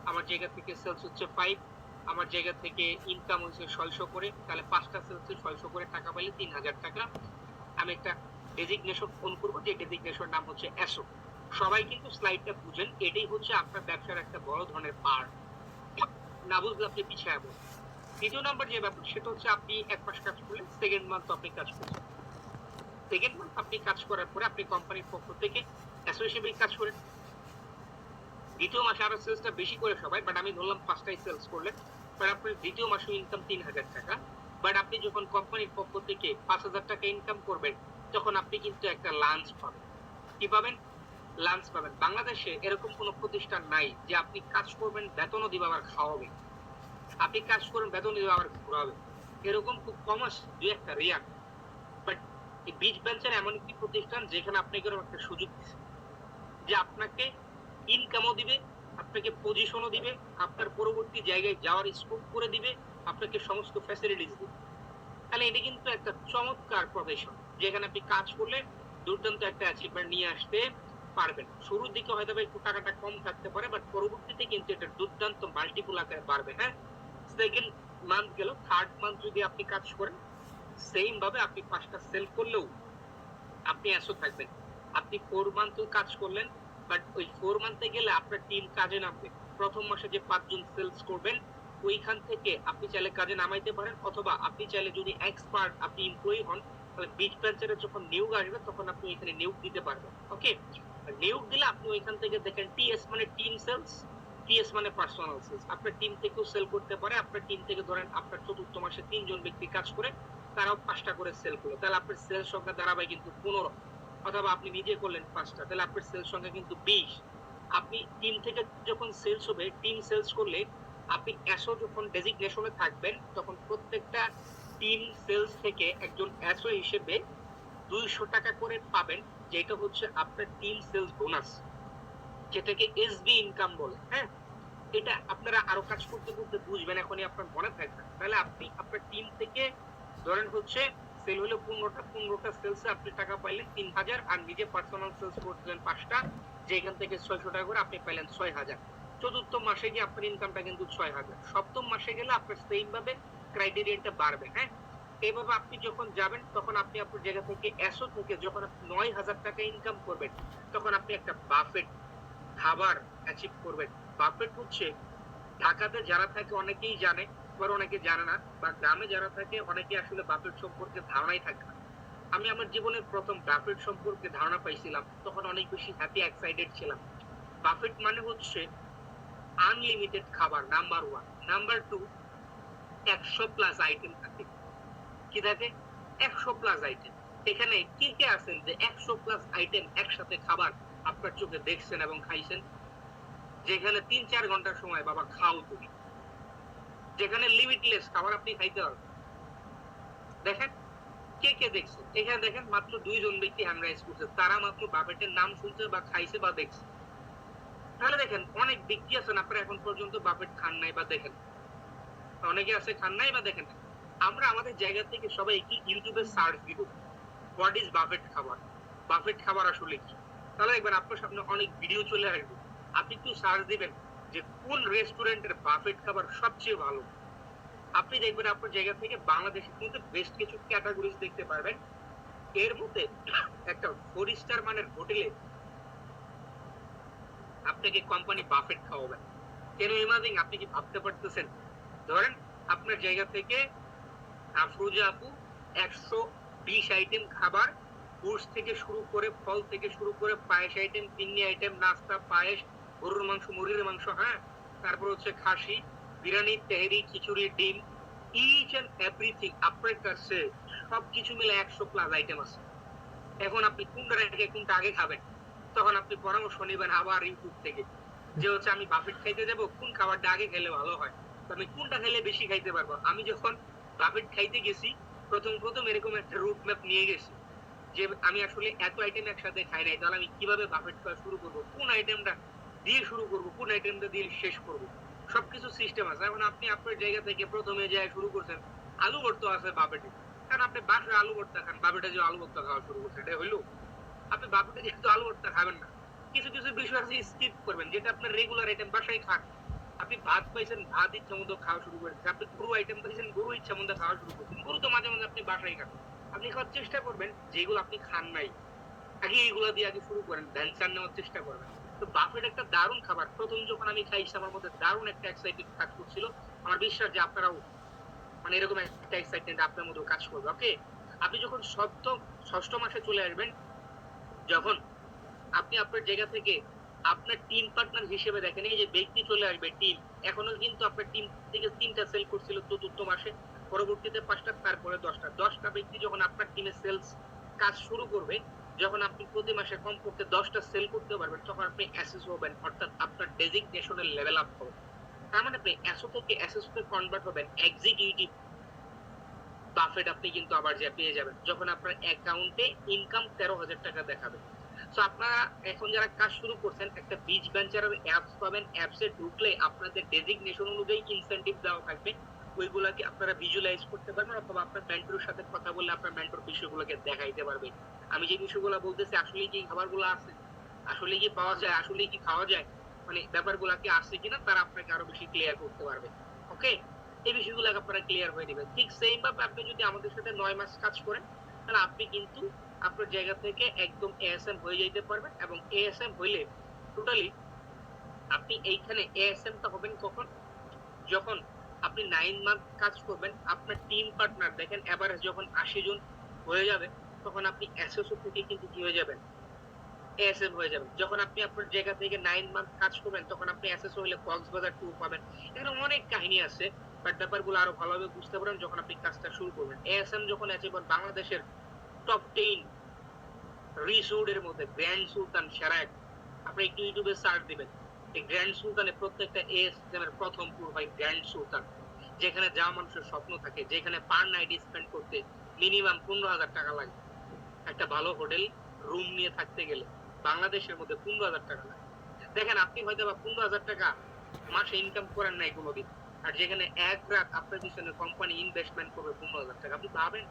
আমার জায়গা থেকে সেলস হচ্ছে 5, আমার জায়গা থেকে ইনকাম হচ্ছে 600 করে, তাহলে 5টা সেলসে 600 করে টাকা পাইলে 3000 টাকা। আমি একটা ডেজিগনেশন ফোন করবো, যে ডেজিগনেশন নাম হচ্ছে অ্যাসো। সবাই কিন্তু স্লাইডটা বুঝেন, এটাই হচ্ছে আপনার ব্যবসার একটা বড় ধরনের পার্ট, না বুঝলে আপনি পিছিয়ে যাবেন। দ্বিতীয় নাম্বার যে ব্যাপার সেটা হচ্ছে আপনি 1 মাস কাজ করলেন, সেকেন্ড মান্থ আপনি কাজ করছেন, সেকেন্ড মান্থ আপনি কাজ করার পরে আপনি কোম্পানির পক্ষ থেকে অ্যাসো হিসেবে কাজ করেন। দ্বিতীয় মাসে আরো সেলসটা বেশি করে সবাই, বাট আমি ধরলাম 5টাই সেলস করলেন, বাট আপনার দ্বিতীয় মাসে ইনকাম 3000 টাকা। বাট আপনি যখন কোম্পানির পক্ষ থেকে 5000 টাকা ইনকাম করবেন তখন আপনি কিন্তু একটা লাঞ্চ পাবেন। কি পাবেন? লাঞ্চ পাবেন। বাংলাদেশে এরকম কোনো প্রতিষ্ঠান নাই যে আপনি কাজ করবেন বেতনও দিবে আবার খাওয়াবে, আপনি কাজ করেন বেতন দিবে আবার ঘুরাবে। এরকম খুব কম আছে, দুই একটা রেয়ার। বাট এই বিচ ভেঞ্চার এমন একটি প্রতিষ্ঠান যেখানে আপনাকে এরকম একটা সুযোগ দিচ্ছে যে আপনাকে ইনকামও দিবে, আপনাকে পজিশনও দিবে, আপনার পরবর্তী জায়গায় যাওয়ার স্কোপ করে দিবে, আপনাকে সমস্ত ফ্যাসিলিটিস দিবে। তাহলে এটা কিন্তু একটা চমৎকার প্রফেশন যেখানে আপনি কাজ করলে দুর্দান্ত একটা অ্যাচিভমেন্ট নিয়ে আসতে পারবেন। শুরুর দিকে হয়তো একটু টাকাটা কম থাকতে পারে, বাট পরবর্তীতে কিন্তু এটা দুর্দান্ত মাল্টিপল আকারে বাড়বে। হ্যাঁ, সেকেন্ড মান্থ গেল, থার্ড মান্থ যদি আপনি কাজ করেন সেম ভাবে আপনি 5টা সেল করলেও আপনি এসও থাকবেন। আপনি 4 মান্থও কাজ করলেন, বাট ওই 4 মান্থে গেলে আপনার টিম কাজে নামবে। ১ম মাসে যে ৫ জন সেলস করবেন, ওইখান থেকে আপনি চাইলে কাজে নামাইতে পারেন, অথবা আপনি চাইলে যদি এক্সপার্ট আপনি এমপ্লয়ি হন, তাহলে বিগ ভেঞ্চারে যখন নিয়োগ আসবে তখন আপনি এখানে নিয়োগ দিতে পারবেন। ওকে? নিয়োগ দিলে আপনি ওইখান থেকে দেখেন টিএস মানে টিম সেলস, টিএস মানে পার্সোনাল সেলস। আপনার টিম থেকেও সেল করতে পারে। আপনার টিম থেকে ধরেন আপনার ৪র্থ মাসে ৩ জন ব্যক্তি কাজ করে, তারাও ৫ টা করে সেল করলো। তাহলে আপনার সেল সংখ্যা দাঁড়াবে কিন্তু ১৫, অথবা আপনি নিজে করলেন ৫ টা, তাহলে আপনার সেল সংখ্যা কিন্তু ২০। আপনি টিম থেকে যখন সেলস হবে, টিম সেলস করলে আপনি এসও যখন ডেজিগনেশনে থাকবেন, তখন প্রত্যেকটা টিম সেলস থেকে একজন এসও হিসেবে ৳২০০ করে পাবেন, যেটা হচ্ছে আপনার টিম সেলস বোনাস, যেটাকে এসবি ইনকাম বলে। হ্যাঁ? এটা আপনারা আরো কাজ করতে করতে বুঝবেন, এখনই আপনার মনে থাকবে। তাহলে আপনি আপনার টিম থেকে ধরেন হচ্ছে সেল হলো ১৫টা সেলসে আপনি টাকা পাইলেন ৩,০০০, আর নিজে পার্সোনাল সেলস করছিলেন ৫ টা, যেখান থেকে ৳৬০০ করে আপনি পাইলেন ৬,০০০। ৪র্থ মাসে গিয়ে আপনার ইনকামটা কিন্তু ৬,০০০। ৭ম মাসে গেলে আপনার সেইম ভাবে ক্রাইটেরিয়াটা বাড়বে। হ্যাঁ? এইভাবে আপনি যখন যাবেন, তখন আপনি আপনার জায়গা থেকে এসও থেকে যখন আপনি ৳৯,০০০ ইনকাম করবেন, তখন আপনি একটা বাফেট খাবার অ্যাচিভ করবেন। বাফেট হচ্ছে ঢাকাতে যারা থাকে অনেকেই জানে, আবার অনেকে জানে না, বা গ্রামে যারা থাকে অনেকে আসলে বাফেট সম্পর্কে ধারণাই থাকে না। আমি আমার জীবনের ১ম বাফেট সম্পর্কে ধারণা পাইছিলাম, তখন অনেক বেশি হ্যাপি এক্সাইটেড ছিলাম। বাফেট মানে হচ্ছে আনলিমিটেড খাবার, নাম্বার ১। নাম্বার ২, ১০০ প্লাস আইটেম থাকে। কি থাকে? ১০০ প্লাস আইটেম। এখানে কে আছেন যে ১০০ প্লাস আইটেম একসাথে খাবার আপনার চোখে দেখছেন এবং খাইছেন? যেখানে ৩-৪ ঘন্টার সময় বাবা খাও তুমি। যেখানে লিমিটলেস খাবার আপনি খাইতে পারবেন। দেখেন, কে দেখছে? এখানে দেখেন মাত্র ২ জন ব্যক্তি হ্যান্ড রাইজ করছে। তারা মাত্র বাফেটের নাম শুনছে বা খাইছে বা দেখছে। তাহলে দেখেন অনেক ব্যক্তি আছেন আপনারা এখন পর্যন্ত বাফেট খান নাই বা দেখেন। অনেকে আছে খান নাই বা দেখেন নাই। আমরা আমাদের জায়গা থেকে সবাই কি YouTube এ সার্চ দিব। হোয়াট ইস বাফেট খাবার? বাফেট খাবার আসলে কি? তাহলে দেখবেন আপনার সামনে অনেক ভিডিও চলে আসবে। আপনি একটু সার্চ দিবেন যে কোন রেস্টুরেন্টের বাফেট খাবার সবচেয়ে ভালো। আপনি দেখবেন আপনার জায়গা থেকে বাংলাদেশের কিন্তু বেশ কিছু ক্যাটাগরিজ দেখতে পারবেন। এর মধ্যে একটা 4 স্টার মানের হোটেলে আপনাকে কোম্পানি বাফেট খাওয়াবে। কেন ইমাজিন, আপনি কি ভাবতে পারতেছেন? ধরেন আপনার জায়গা থেকে আফরোজা আপু ১২০ আইটেম খাবার, ফ্রুটস থেকে শুরু করে, ফল থেকে শুরু করে, পায়েস আইটেম, ফিন্নি আইটেম, নাস্তা, পায়েস, গরুর মাংস, মুরগির মাংস, হ্যাঁ? তারপর হচ্ছে খাসি, বিরিয়ানি, তেহেরি, খিচুড়ি, ডিম, ইচ অ্যান্ড এভরিথিং আপনার কাছে সবকিছু মিলে ১০০ প্লাস আইটেম আছে। এখন আপনি কোনটা রেখে কোনটা আগে খাবেন? তখন আপনি পরামর্শ নিবেন আবার YouTube থেকে। যে হচ্ছে আমি বাফেট খাইতে যাবো, কোন খাবারটা আগে খেলে ভালো হয়? তো আমি কোনটা খেলে বেশি খাইতে পারবো? আমি যখন বাফেট খাইতে গেছি, ১ম এরকম একটা রুট ম্যাপ নিয়ে গেছি। যে আমি আসলে এত আইটেম একসাথে খাই নাই। তাহলে আমি কিভাবে বাফেট খাওয়া শুরু করব? কোন আইটেমটা দিয়ে শুরু করব? কোন আইটেমটা দিয়ে শেষ করব? সবকিছু সিস্টেম আছে। এখন আপনি আপনার জায়গা থেকে ১ম এ যেয়ে শুরু করছেন, আলু ভর্তা আছে বাফেটে। কারণ আপনি বাসায় আলু ভর্তা খান, বাফেটে যেয়ে আলু ভর্তা খাওয়া শুরু করছেন। এটা হইল? আপনি বাফেটে যেহেতু আলু ভর্তা খাবেন না, কিছু বিষয় আছে স্কিপ করবেন, যেটা আপনার রেগুলার আইটেম বাসায় খান। আপনি ভাত পাইছেন, ভাত ইচ্ছামত খাওয়া শুরু করেছেন। আপনি গরু আইটেম পাইছেন, গরু ইচ্ছামত খাওয়া শুরু করছেন। গরু তো মাঝে আপনি বাসায় খান। আপনি খাওয়ার চেষ্টা করবেন যেগুলো আপনি খান নাই। আগে এগুলা দিয়ে আগে শুরু করেন, দেন চান নেওয়ার চেষ্টা করবেন। তো বাফেট একটা দারুণ খাবার। ১ম যখন আমি খাইছি আমার মধ্যে দারুণ একটা এক্সাইটেড কাজ করছিল। আমার বিশ্বাস যে আপনারাও মানে এরকম একটা এক্সাইটমেন্ট আপনার মধ্যেও কাজ করবে। ওকে? আপনি যখন ৬ষ্ঠ মাসে চলে আসবেন, যখন আপনি আপনার জায়গা থেকে আপনার টিম পার্টনার হিসেবে দেখেন, এই যে ব্যক্তি চলে আসবে টিম, এখনো কিন্তু আপনার টিম থেকে ৩ টা সেল করছিল ৪র্থ মাসে, পরবর্তীতে ৫ টা, তারপরে ১০ টা। ১০ টা ব্যক্তি যখন আপনার টিমে সেলস কাজ শুরু করবে, যখন আপনি প্রতি মাসে কমপক্ষে ১০ টা সেল করতে পারবেন, তখন আপনি অ্যাসেস হবেন, অর্থাৎ আপনার ডেজিগনেশন এর লেভেল আপ হবে। তার মানে আপনি এসও থেকে এসএসও তে কনভার্ট হবেন, এক্সিকিউটিভ বাফেট আপনি কিন্তু আবার যা পেয়ে যাবেন, যখন আপনার অ্যাকাউন্টে ইনকাম ৳১৩,০০০ দেখাবে। সো আপনারা এখন যারা কাজ শুরু করছেন, একটা বিচ ভেঞ্চারের অ্যাপস পাবেন। অ্যাপস এ ঢুকলে আপনাদের ডেজিগনেশন অনুযায়ী ইনসেনটিভ দেওয়া থাকবে। ওইগুলাকে আপনারা ভিজুয়ালাইজ করতে পারবেন, অথবা আপনার মেন্টরের সাথে কথা বললে আপনার মেন্টর বিষয়গুলোকে দেখাইতে পারবে। আমি যে বিষয়গুলো বলতেছি আসলেই কি এই খাবারগুলো আছে? আসলেই কি পাওয়া যায়? আসলেই কি খাওয়া যায়? মানে ব্যাপারগুলা কি আছে কিনা তারা আপনাকে আরো বেশি ক্লিয়ার করতে পারবে। ওকে? এই বিষয়গুলো আপনারা ক্লিয়ার হয়ে নিবেন। ঠিক সেইম ভাবে আপনি যদি আমাদের সাথে ৯ মাস কাজ করেন, তাহলে আপনি কিন্তু আপনার জায়গা থেকে একদম এএসএম হয়ে যাইতে পারবেন, এবং এএসএম হইলে টোটালি আপনি এইখানে এএসএম টা হবেন কখন? যখন আপনি 9 মান্থ কাজ করবেন, আপনার টিম পার্টনার দেখেন এভারেজ যখন 80 জন হয়ে যাবে, তখন আপনি এসএসও থেকে কিন্তু কি হয়ে যাবেন? এএসএম হয়ে যাবেন। যখন আপনি আপনার জায়গা থেকে 9 মান্থ কাজ করবেন, তখন আপনি এসএসও হইলে কক্সবাজার ট্যুর পাবেন। এখানে অনেক কাহিনী আছে। বাট ব্যাপারগুলো আরো ভালোভাবে বুঝতে পারবেন যখন আপনি কাজটা শুরু করবেন। এএসএম যখন অ্যাচিভ হন, বাংলাদেশের টপ 10 রিসোর্ট এর মধ্যে গ্র্যান্ড সুলতান সেরা এক। আপনি একটু ইউটিউবে সার্চ দিবেন। এই গ্র্যান্ড সুলতানের প্রত্যেকটা এএসএম এর প্রথম ট্যুর হয় গ্র্যান্ড সুলতান। যেখানে যাওয়া মানুষের স্বপ্ন থাকে, যেখানে পার নাইট স্পেন্ড করতে মিনিমাম 15,000 টাকা লাগে। একটা ভালো হোটেল রুম নিয়ে থাকতে গেলে বাংলাদেশের মধ্যে 15,000 টাকা লাগে। দেখেন আপনি হয়তো বা 15,000 টাকা মাসে ইনকাম করেন নাই কোনোদিন, আর যেখানে এক রাত আপনার পিছনে কোম্পানি ইনভেস্টমেন্ট করবে 15,000 টাকা। আপনি ভাবেন,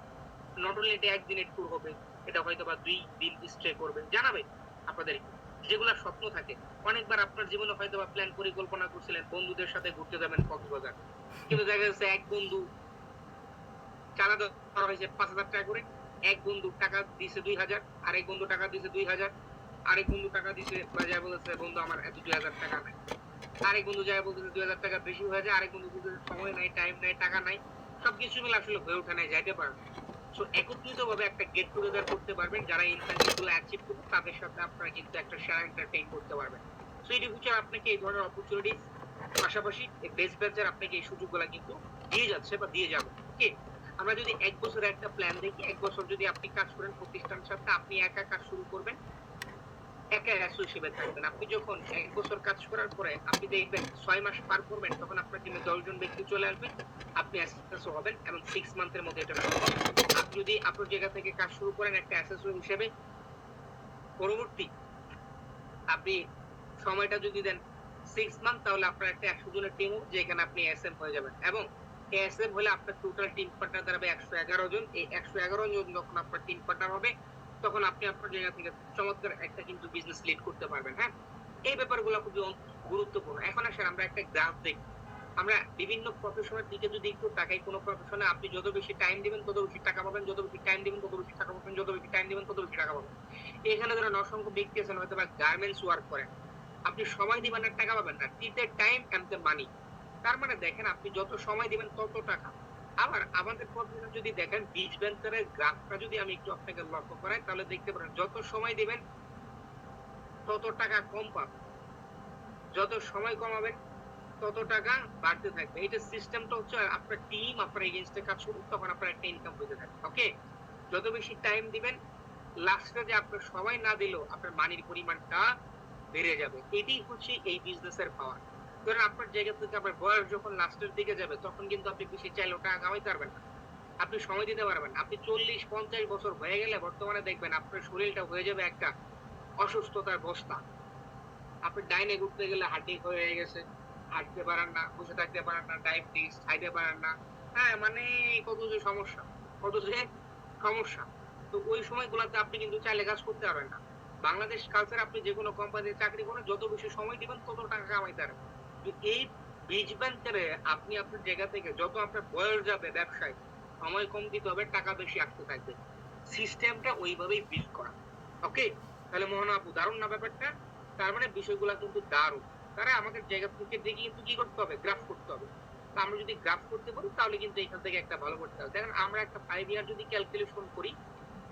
নট অনলি এটা একদিনের ট্যুর হবে, এটা হয়তো বা 2 দিন স্টে করবে, জানাবে আপনাদের যেগুলা স্বপ্ন থাকে। অনেকবার আপনার জীবনে হয়তো বা প্ল্যান পরিকল্পনা করছিলেন বন্ধুদের সাথে ঘুরতে যাবেন কক্সবাজার, কিন্তু দেখা যাচ্ছে এক বন্ধু চাঁদা দেওয়া হয়েছে 5,000 টাকা করে, এক বন্ধু টাকা দিছে 2,000, আরেক বন্ধু টাকা দিছে 2,000, আরেক বন্ধু টাকা দিছে বা যা বলেছে বন্ধু আমার এত 2,000 টাকা নাই, আরেক বন্ধু যায় বলতেছে 2,000 টাকা বেশি হয়ে যায়, আরেক বন্ধু বলতেছে সময় নাই, টাইম নাই, টাকা নাই, সবকিছু মিলে আসলে হয়ে ওঠে নাই, যাইতে পারে। সো একত্রিত ভাবে একটা গেট টুগেদার করতে পারবেন, যারা ইনসেনটিভ গুলো অ্যাচিভ করবে তাদের সাথে আপনারা কিন্তু একটা শেয়ার এন্টারটেইন করতে পারবেন। সো ইন ফিউচার আপনাকে এই ধরনের অপরচুনিটি পাশাপাশি এই বেস্ট ভেঞ্চার আপনাকে এই সুযোগগুলো কিন্তু দিয়ে যাচ্ছে বা দিয়ে যাবে। ওকে, আমরা যদি 1 বছরের একটা প্ল্যান দেখি, 1 বছর যদি আপনি কাজ করেন প্রতিষ্ঠানের সাথে, আপনি একা কাজ শুরু করবেন, একা অ্যাসো হিসেবে থাকবেন। আপনি যখন 1 বছর কাজ করার পরে আপনি দেখবেন 6 মাস পার করবেন, তখন আপনার টিমে 10 জন ব্যক্তি চলে আসবে, আপনি অ্যাসেসও হবেন, এবং 6 মান্থের মধ্যে এটা সম্ভব। আপনি যদি আপনার জায়গা থেকে কাজ শুরু করেন একটা অ্যাসেসর হিসেবে, পরবর্তী আপনি সময়টা যদি দেন 6 মান্থ, তাহলে আপনার একটা 100 জনের টিম হবে, যেখানে আপনি এসএম হয়ে যাবেন, এবং এসএম হলে আপনার টোটাল টিম পার্টনার দাঁড়াবে 111 জন। এই 111 জন যখন আপনার টিম পার্টনার হবে, তখন আপনি আপনার জায়গা থেকে চমৎকার একটা কিন্তু বিজনেস লিড করতে পারবেন। হ্যাঁ, এই ব্যাপারগুলো খুবই গুরুত্বপূর্ণ। এখন আসেন আমরা একটা গ্রাফ দেখি। আমরা বিভিন্ন প্রফেশনের দিকে যদি একটু তাকাই, কোন প্রফেশনে আপনি যত বেশি টাইম দিবেন তত বেশি টাকা পাবেন, যত বেশি টাইম দিবেন তত বেশি টাকা পাবেন, যত বেশি টাইম দিবেন তত বেশি টাকা পাবেন। এখানে ধরেন অসংখ্য ব্যক্তি আছেন হয়তো বা গার্মেন্টস ওয়ার্ক করেন, আপনি সময় দিবেন আর টাকা পাবেন না, টিতে টাইম এন্ড দ্য মানি। তার মানে দেখেন আপনি যত সময় দিবেন তত টাকা। আবার আমাদের প্রফেশন যদি দেখেন, বিচ ভেঞ্চারের গ্রাফটা যদি আমি একটু আপনাকে লক্ষ্য করাই, তাহলে দেখতে পারেন যত সময় দিবেন তত টাকা কম পাবেন, যত সময় কমাবেন তত টাকা বাড়তে থাকবে। এইটা সিস্টেমটা হচ্ছে, আপনার টিম আপনার এগেইনস্টে কাজ করবে, তখন আপনার একটা ইনকাম হতে থাকবে। ওকে, যত বেশি টাইম দিবেন, লাস্টে যে আপনার সময় না দিলেও আপনার মানির পরিমাণটা বেড়ে যাবে। এটাই হচ্ছে এই বিজনেসের পাওয়ার। ধরেন আপনার জায়গা থেকে আপনার বয়স যখন লাস্টের দিকে যাবে, তখন কিন্তু আপনি বেশি চাইলেও টাকা কামাইতে পারবেন না, আপনি সময় দিতে পারবেন না। আপনি 40-50 বছর হয়ে গেলে বর্তমানে দেখবেন আপনার শরীরটা হয়ে যাবে একটা অসুস্থতার বস্তা। আপনি ডাইনে ঘুরতে গেলে হাঁটি হয়ে গেছে, হাঁটতে পারেন না, বসে থাকতে পারেন না, ডায়াবেটিস, খাইতে পারেন না। হ্যাঁ, মানে কত যে সমস্যা, কত যে সমস্যা। তো ওই সময়গুলাতে আপনি কিন্তু চাইলে কাজ করতে পারবেন না। বাংলাদেশ কালচার, আপনি যেকোনো কোম্পানিতে চাকরি করেন, যত বেশি সময় দিবেন তত টাকা কামাইতে পারবেন। তো এই বীজ ব্যাংকারে আপনি আপনার জায়গা থেকে যত আপনার বয়স যাবে ব্যবসায়, সময় কম দিতে হবে, টাকা বেশি আসতে থাকবে। সিস্টেমটা ওইভাবেই বিল্ড করা। ওকে, তাহলে মোহনা আপু, দারুণ না ব্যাপারটা? তার মানে বিষয়গুলা কিন্তু দারুণ। তারা আমাদের জায়গা থেকে দেখে কিন্তু কি করতে হবে? গ্রাফ করতে হবে। তো আমরা যদি গ্রাফ করতে পারি, তাহলে কিন্তু এখান থেকে একটা ভালো করতে হবে। দেখেন আমরা একটা 5 ইয়ার যদি ক্যালকুলেশন করি,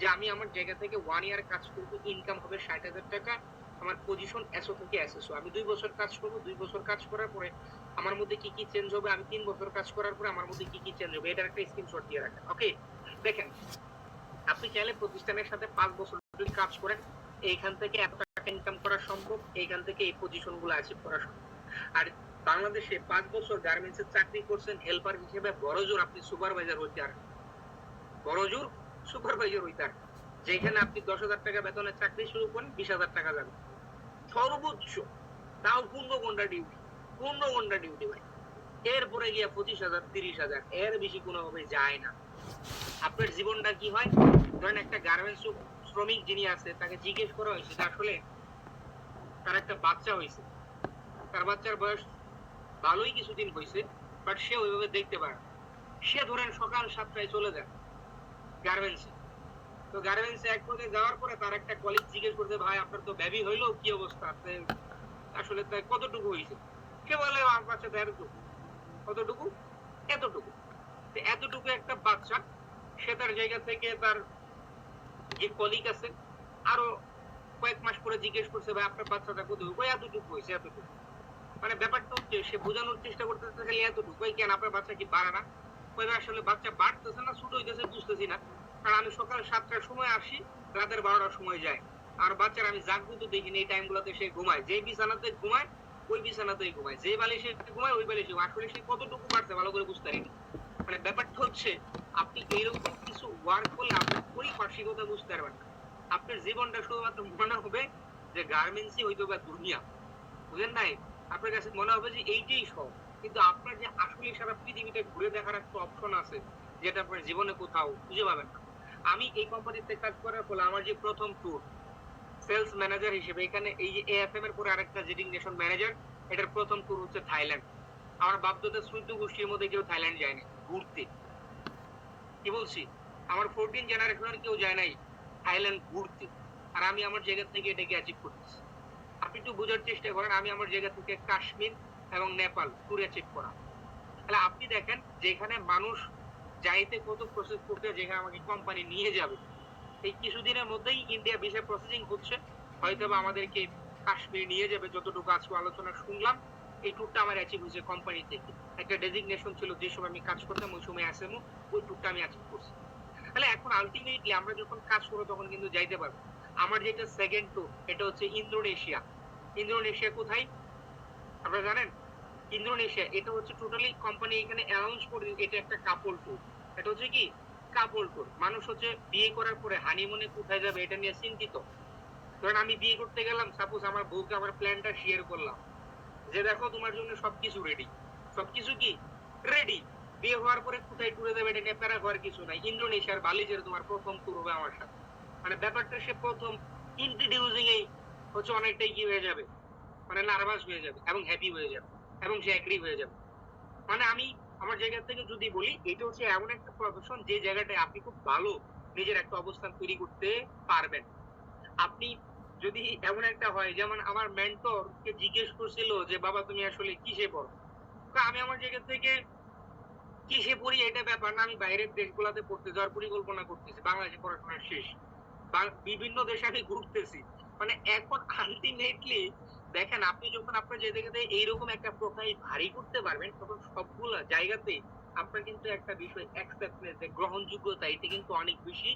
যে আমি আমার জায়গা থেকে 1 ইয়ার কাজ করব, ইনকাম হবে 60,000 টাকা। আমার পজিশন এসও থেকে এসএসও। আমি 2 বছর কাজ করব, 2 বছর কাজ করার পরে আমার মধ্যে কি চেঞ্জ হবে, আমি 3 বছর কাজ করার পরে আমার মধ্যে কি চেঞ্জ হবে, এটার একটা স্ক্রিনশট দিয়ে রাখেন। ওকে, দেখেন আপনি চাইলে প্রতিষ্ঠানের সাথে 5 বছর যদি কাজ করেন, এইখান থেকে এত টাকা ইনকাম করা সম্ভব, এইখান থেকে এই পজিশন গুলো অ্যাচিভ করা সম্ভব। আর বাংলাদেশে 5 বছর গার্মেন্টস এর চাকরি করছেন হেল্পার হিসেবে, বড়জোর আপনি সুপারভাইজার হইতে পারেন, বড়জোর সুপারভাইজার হইতে পারেন। যেখানে আপনি 10,000 টাকা বেতনের চাকরি শুরু করেন, 20,000 টাকা যাবে সর্বোচ্চ, তাও 15 ঘন্টা ডিউটি, 15 ঘন্টা ডিউটি ভাই। এরপরে গিয়া 25,000, 30,000, এর বেশি কোনোভাবে যায় না। আপনার জীবনটা কি হয়, ধরেন একটা গার্মেন্টস শ্রমিক যিনি আছে, তাকে জিজ্ঞেস করা হয়েছে যে আসলে তার একটা বাচ্চা হয়েছে, তার বাচ্চার বয়স ভালোই কিছুদিন হয়েছে, বাট সে ওইভাবে দেখতে পারে না। সে ধরেন সকাল 7টায় চলে যায় গার্মেন্টসে, তো গার্মেন্টসে এক পর্যায়ে যাওয়ার পরে তার একটা কলিগ জিজ্ঞেস করছে, ভাই আপনার তো বেবি হইলো, কি অবস্থা? আসলে তাই কতটুকু হয়েছে? সে বলে আমার বাচ্চা তো এতটুকু। কতটুকু? এতটুকু। তো এতটুকু একটা বাচ্চা, সে তার জায়গা থেকে তার যে কলিগ আছে আরো কয়েক মাস পরে জিজ্ঞেস করছে, ভাই আপনার বাচ্চাটা কতটুকু? ওই এতটুকু হয়েছে, এতটুকু। মানে ব্যাপারটা হচ্ছে সে বোঝানোর চেষ্টা করতেছে খালি এতটুকু। ওই কেন আপনার বাচ্চা কি বাড়ে না? কই ভাই আসলে বাচ্চা বাড়তেছে না ছোট হইতেছে বুঝতেছি না। কারণ আমি সকাল ৭টার সময় আসি, রাতের ১২টার সময় যাই। আর বাচ্চার আমি জাগ্রত দেখিনি এই টাইম গুলাতে সে ঘুমায়। যেই বিছানাতে ঘুমায় ওই বিছানাতেই ঘুমায়। যে বালিশে ঘুমায় ওই বালিশে ঘুমায়। আসলে সে কতটুকু বাড়ছে ভালো করে বুঝতে পারিনি। মানে ব্যাপারটা হচ্ছে আপনি এইরকম কিছু ওয়ার্ক করলে আপনার পরিপার্শ্বিকতা বুঝতে পারবেন না। আপনার জীবনটা শুধুমাত্র মনে হবে যে গার্মেন্টসই হয়তো বা দুনিয়া। বুঝেন নাই? আপনার কাছে মনে হবে যে এইটাই সব। কিন্তু আপনার যে আসলে সারা পৃথিবীটা ঘুরে দেখার একটা অপশন আছে, যেটা আপনার জীবনে কোথাও খুঁজে পাবেন না। আমি এই কোম্পানিতে কাজ করার ফলে আমার যে ১ম ট্যুর সেলস ম্যানেজার হিসেবে এখানে এই যে এএফএম এর পরে আরেকটা ডেজিগনেশন ম্যানেজার, এটার ১ম ট্যুর হচ্ছে থাইল্যান্ড। আমার বাপ-দাদার ১৪ গোষ্ঠীর মধ্যে কেউ থাইল্যান্ড যায়নি ঘুরতে। কি বলছি? আমার 14 জেনারেশনের কেউ যায় নাই থাইল্যান্ড ঘুরতে। আর আমি আমার জায়গা থেকে এটাকে অ্যাচিভ করতেছি। আপনি একটু বোঝার চেষ্টা করেন, আমি আমার জায়গা থেকে কাশ্মীর এবং নেপাল ট্যুর অ্যাচিভ করা। তাহলে আপনি দেখেন যেখানে মানুষ যাইতে কত প্রসেস করতে, যেখানে আমাকে কোম্পানি নিয়ে যাবে। এই কিছুদিনের মধ্যেই ইন্ডিয়া ভিসা প্রসেসিং হচ্ছে। হয়তোবা আমাদেরকে কাশ্মীর নিয়ে যাবে যতটুকু আজকে আলোচনা শুনলাম। এই ট্যুরটা আমার অ্যাচিভ হয়েছে কোম্পানি থেকে। একটা ডেজিগনেশন ছিল যে সময় আমি কাজ করতাম ওই সময় এসএমও, ওই ট্যুরটা আমি অ্যাচিভ করছি। তাহলে এখন আল্টিমেটলি আমরা যখন কাজ করবো তখন কিন্তু যাইতে পারবো। আমার যেটা সেকেন্ড ট্যুর এটা হচ্ছে ইন্দোনেশিয়া। ইন্দোনেশিয়া কোথায়? আপনারা জানেন? ইন্দোনেশিয়া এটা হচ্ছে টোটালি কোম্পানি এখানে অ্যানাউন্স করে এটা একটা কাপল ট্যুর। এটা হচ্ছে কি? কাপল ট্যুর। মানুষ হচ্ছে বিয়ে করার পরে হানিমুনে কোথায় যাবে এটা নিয়ে চিন্তিত। ধরেন আমি বিয়ে করতে গেলাম, সাপোজ আমার বউকে আমার প্ল্যানটা শেয়ার করলাম। যে দেখো তোমার জন্য সবকিছু রেডি। সবকিছু কি? রেডি। বিয়ে হওয়ার পরে কোথায় ট্যুরে যাবে এটা নিয়ে প্যারা হওয়ার কিছু নাই। ইন্দোনেশিয়ার বালি যেয়ে তোমার ১ম ট্যুর হবে আমার সাথে। মানে ব্যাপারটা সে ১ম ইন্ট্রোডিউসিং এই হচ্ছে অনেকটাই কি হয়ে যাবে? মানে নার্ভাস হয়ে যাবে এবং হ্যাপি হয়ে যাবে এবং সে এগ্রি হয়ে যাবে। মানে আমি আমার জায়গা থেকে যদি বলি এটা হচ্ছে এমন একটা প্রফেশন যে জায়গাটায় আপনি খুব ভালো নিজের একটা অবস্থান তৈরি করতে পারবেন। আপনি যদি এমন একটা হয় যেমন আমার মেন্টর কে জিজ্ঞেস করছিল যে বাবা তুমি আসলে কিসে পড়ো? তো আমি আমার জায়গা থেকে কিসে পড়ি এটা ব্যাপার না, আমি বাইরের দেশগুলাতে পড়তে যাওয়ার পরিকল্পনা করতেছি। বাংলাদেশে পড়াশোনা শেষ। বিভিন্ন দেশে আমি ঘুরতেছি। মানে এখন আল্টিমেটলি দেখেন আপনি যখন আপনার জায়গাতে এইরকম একটা প্রোফাইল ভারী করতে পারবেন তখন সবগুলা জায়গাতেই আপনার কিন্তু একটা বিষয় অ্যাকসেপ্টনেস যে গ্রহণযোগ্যতা এটা কিন্তু অনেক বেশি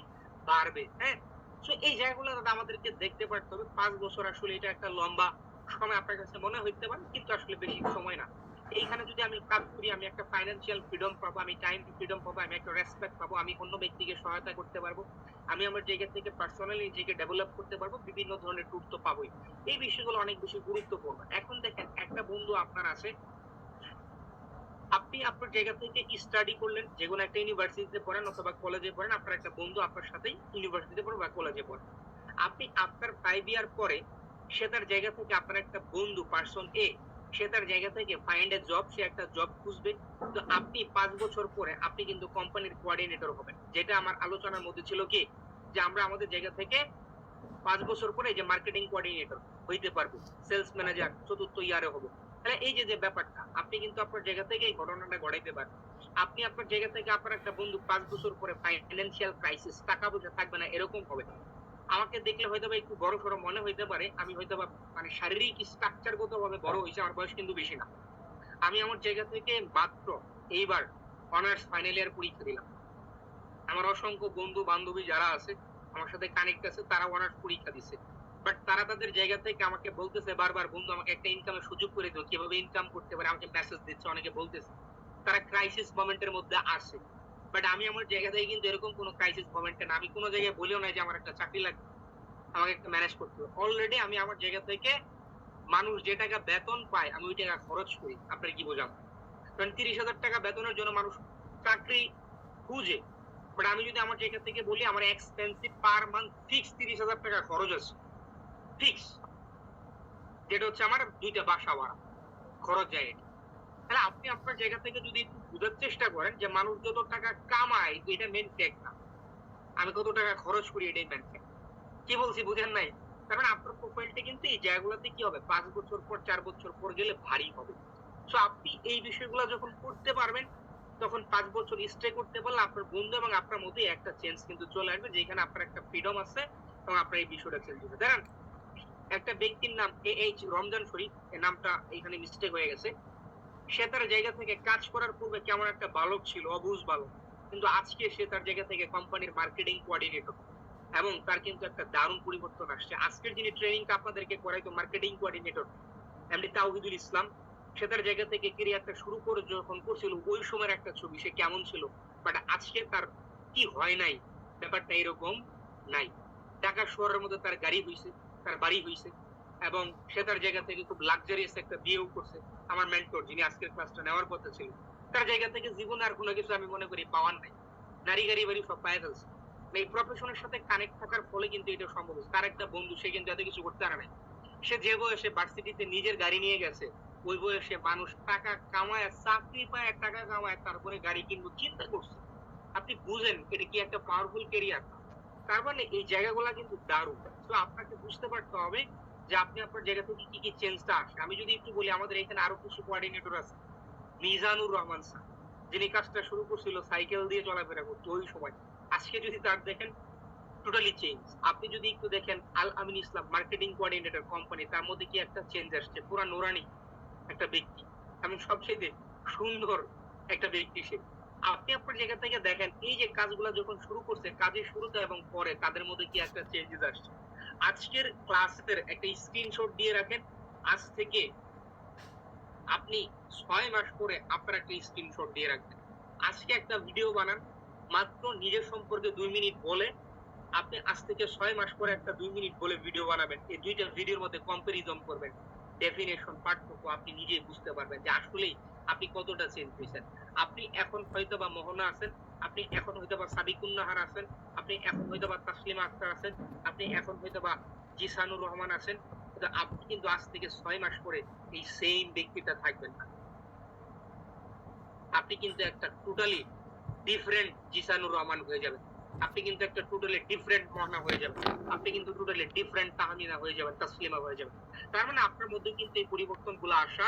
বাড়বে। হ্যাঁ? সো এই জায়গাগুলো দাদা আমাদেরকে দেখতে পারতে হবে। ৫ বছর আসলে এটা একটা লম্বা সময় আপনার কাছে মনে হইতে পারে কিন্তু আসলে বেশি সময় না। এইখানে যদি আমি কাজ করি আমি একটা ফাইন্যান্সিয়াল ফ্রিডম পাবো, আমি টাইম ফ্রিডম পাবো, আমি একটা রেসপেক্ট পাবো, আমি অন্য ব্যক্তিকে সহায়তা করতে পারবো। আমি আমার জায়গা থেকে পার্সোনালি নিজেকে ডেভেলপ করতে পারবো। বিভিন্ন ধরনের ট্যুর তো পাবোই। এই বিষয়গুলো অনেক বেশি গুরুত্বপূর্ণ। এখন দেখেন একটা বন্ধু আপনার আছে, আপনি আপনার জায়গা থেকে স্টাডি করলেন, যেকোনো একটা ইউনিভার্সিটিতে পড়েন অথবা কলেজে পড়েন, আপনার একটা বন্ধু আপনার সাথেই ইউনিভার্সিটিতে পড়ে বা কলেজে পড়ে। আপনি আফটার 5 ইয়ার পরে সে তার জায়গা থেকে আপনার একটা বন্ধু পারসন এ, সে তার জায়গা থেকে ফাইন্ড এ জব, সে একটা জব খুঁজবে। তো আপনি ৫ বছর পরে আপনি কিন্তু কোম্পানির কোঅর্ডিনেটর হবেন। যেটা আমার আলোচনার মধ্যে ছিল কি? যে আমরা আমাদের জায়গা থেকে ৫ বছর পরে এই যে মার্কেটিং কোঅর্ডিনেটর হইতে পারবো। সেলস ম্যানেজার ৪র্থ ইয়ারে হবো। তাহলে এই যে ব্যাপারটা আপনি কিন্তু আপনার জায়গা থেকে এই ঘটনাটা ঘটাইতে পারেন। আপনি আপনার জায়গা থেকে আপনার একটা বন্ধু ৫ বছর পরে ফাইন্যান্সিয়াল ক্রাইসিস, টাকা পয়সা থাকবে না এরকম হবে। আমাকে দেখলে হয়তোবা একটু বড়সড় মনে হইতে পারে। আমি হয়তোবা মানে শারীরিক স্ট্রাকচারগতভাবে বড় হইছি। আমার বয়স কিন্তু বেশি না। আমি আমার জায়গা থেকে মাত্র এইবার অনার্স ফাইনাল ইয়ার পরীক্ষা দিলাম। আমার অসংখ্য বন্ধু-বান্ধবী যারা আছে, আমার সাথে কানেক্ট আছে তারা অনার্স পরীক্ষা দিছে। বাট তারা তাদের জায়গা থেকে আমাকে বলতেছে বারবার, "বন্ধু আমাকে একটা ইনকামের সুযোগ করে দিও। কিভাবে ইনকাম করতে পারি?" আমাকে মেসেজ দিচ্ছে, অনেকে বলতেছে। তারা ক্রাইসিস মোমেন্ট এর মধ্যে আছে। বাট আমি আমার জায়গা থেকে কিন্তু এরকম কোন ক্রাইসিস মোমেন্ট এ না। আমি কোন জায়গায় বলিও নাই যে আমার একটা চাকরি লাগবে। আমাকে একটা ম্যানেজ করতে হবে। অলরেডি আমি আমার জায়গা থেকে মানুষ যে টাকা বেতন পায় আমি ওই টাকা খরচ করি। আপনার কি বোঝাবো? কারণ ৳৩০,০০০ বেতনের জন্য মানুষ চাকরি খুঁজে। বাট আমি যদি আমার জায়গা থেকে বলি আমার এক্সপেন্সিভ পার মান্থ ফিক্স ৳৩০,০০০ খরচ আছে। ফিক্স। যেটা হচ্ছে আমার ২ টা বাসা ভাড়া। খরচ যায় এটা। তাহলে আপনি আপনার জায়গা থেকে যদি একটু বুঝার চেষ্টা করেন যে মানুষ যত টাকা কামায় এটা মেইন ফ্যাক্ট না। আমি কত টাকা খরচ করি এটাই মেনটেন। কি বলছি বুঝেন নাই? তার মানে আপনার প্রোফাইলটা কিন্তু এই জায়গাগুলোতে কি হবে ৫ বছর পর ৪ বছর পর গেলে ভারী হবে। সো আপনি এই বিষয়গুলো যখন করতে পারবেন, তখন ৫ বছর স্টে করতে পারলে আপনার বন্ধু এবং আপনার মধ্যেই একটা চেঞ্জ কিন্তু চলে আসবে যেখানে আপনার একটা ফ্রিডম আছে এবং আপনার এই বিষয়টা চেঞ্জ হবে। দেখেন একটা ব্যক্তির নাম AH রমজান শরীফ, এই নামটা এখানে মিস্টেক হয়ে গেছে। সে তার জায়গা থেকে কাজ করার পূর্বে কেমন একটা বালক ছিল, অবুঝ বালক। কিন্তু আজকে সে তার জায়গা থেকে কোম্পানির মার্কেটিং কোঅর্ডিনেটর এবং তার কিন্তু একটা দারুণ পরিবর্তন আসছে। আজকের যিনি ট্রেনিংটা আপনাদেরকে করাইতো মার্কেটিং কোঅর্ডিনেটর এমডি তাওহিদুল ইসলাম, সে তার জায়গা থেকে ক্যারিয়ারটা শুরু করে যখন করছিল ওই সময়ের একটা ছবি সে কেমন ছিল। বাট আজকে তার কি হয় নাই, ব্যাপারটা এরকম নাই। ঢাকা শহরের মধ্যে তার গাড়ি হইছে, তার বাড়ি হইছে এবং সে তার জায়গা থেকে খুব লাক্সারিয়াস একটা বিয়েও করছে। আমার মেন্টর যিনি আজকের ক্লাসটা নেওয়ার কথা ছিল, তার জায়গা থেকে জীবনে আর কোনো কিছু আমি মনে করি পাওয়ার নাই। নারী গাড়ি বাড়ি সব পায়ে ফেলছে। এই প্রফেশনের সাথে কানেক্ট থাকার ফলে কিন্তু এটা সম্ভব হয়েছে। তার একটা বন্ধু সে কিন্তু এত কিছু করতে পারে নাই। সে যে বয়সে ভার্সিটিতে নিজের গাড়ি নিয়ে গেছে, ওই বয়সে মানুষ টাকা কামায়, চাকরি পায়, টাকা কামায়, তারপরে গাড়ি কিনবো চিন্তা করছে। আপনি বুঝেন এটা কি একটা পাওয়ারফুল ক্যারিয়ার। তার মানে এই জায়গাগুলা কিন্তু দারুণ। তো আপনাকে বুঝতে পারতে হবে যে আপনি আপনার জায়গা থেকে কি, কি চেঞ্জটা আসে। আমি যদি একটু বলি আমাদের এখানে আরো কিছু কোঅর্ডিনেটর আছে। মিজানুর রহমান স্যার, যিনি কাজটা শুরু করছিল সাইকেল দিয়ে চলাফেরা করতো ওই সময়। আজকে যদি তার দেখেন টোটালি চেঞ্জ। আপনি যদি একটু দেখেন আল আমিন ইসলাম মার্কেটিং কোঅর্ডিনেটর কোম্পানি, তার মধ্যে কি একটা চেঞ্জ আসছে। পুরা নুরানি একটা ব্যক্তি এবং সবচেয়ে সুন্দর একটা ব্যক্তি সে। আপনি আপনার জায়গা থেকে দেখেন এই যে কাজগুলা যখন শুরু করছে, কাজের শুরুতে এবং পরে তাদের মধ্যে কি একটা চেঞ্জেস আসছে। আজকের ক্লাসের একটা স্ক্রিনশট দিয়ে রাখেন। আজ থেকে আপনি ৬ মাস পরে আপনার একটা স্ক্রিনশট দিয়ে রাখবেন। আজকে একটা ভিডিও বানান, মাত্র নিজের সম্পর্কে ২ মিনিট বলে আপনি আজ থেকে ৬ মাস পরে একটা ২ মিনিট বলে ভিডিও বানাবেন। এই ২ টা ভিডিওর মধ্যে কম্পারিজন করবেন। ডেফিনিশন পার্থক্য আপনি নিজেই বুঝতে পারবেন যে আসলেই আপনি কতটা চেঞ্জ হইছেন। আপনি এখন হয়তোবা মোহনা আছেন, আপনি এখন হয়তোবা সাবিকুন নাহার আছেন, আপনি এখন হয়তোবা তাসলিমা আক্তার আছেন, আপনি এখন হয়তোবা জিসানুর রহমান আছেন। কিন্তু আপনি কিন্তু আজ থেকে ৬ মাস পরে এই সেইম ব্যক্তিটা থাকবেন না। আপনি কিন্তু একটা টোটালি ডিফারেন্ট জিসানুর রহমান হয়ে যাবেন। আপনি কিন্তু একটা টোটালি ডিফারেন্ট মোহনা হয়ে যাবেন। আপনি কিন্তু টোটালি ডিফারেন্ট তাহমিনা হয়ে যাবেন, তাসলিমা হয়ে যাবেন। তার মানে আপনার মধ্যে কিন্তু এই পরিবর্তনগুলো আসা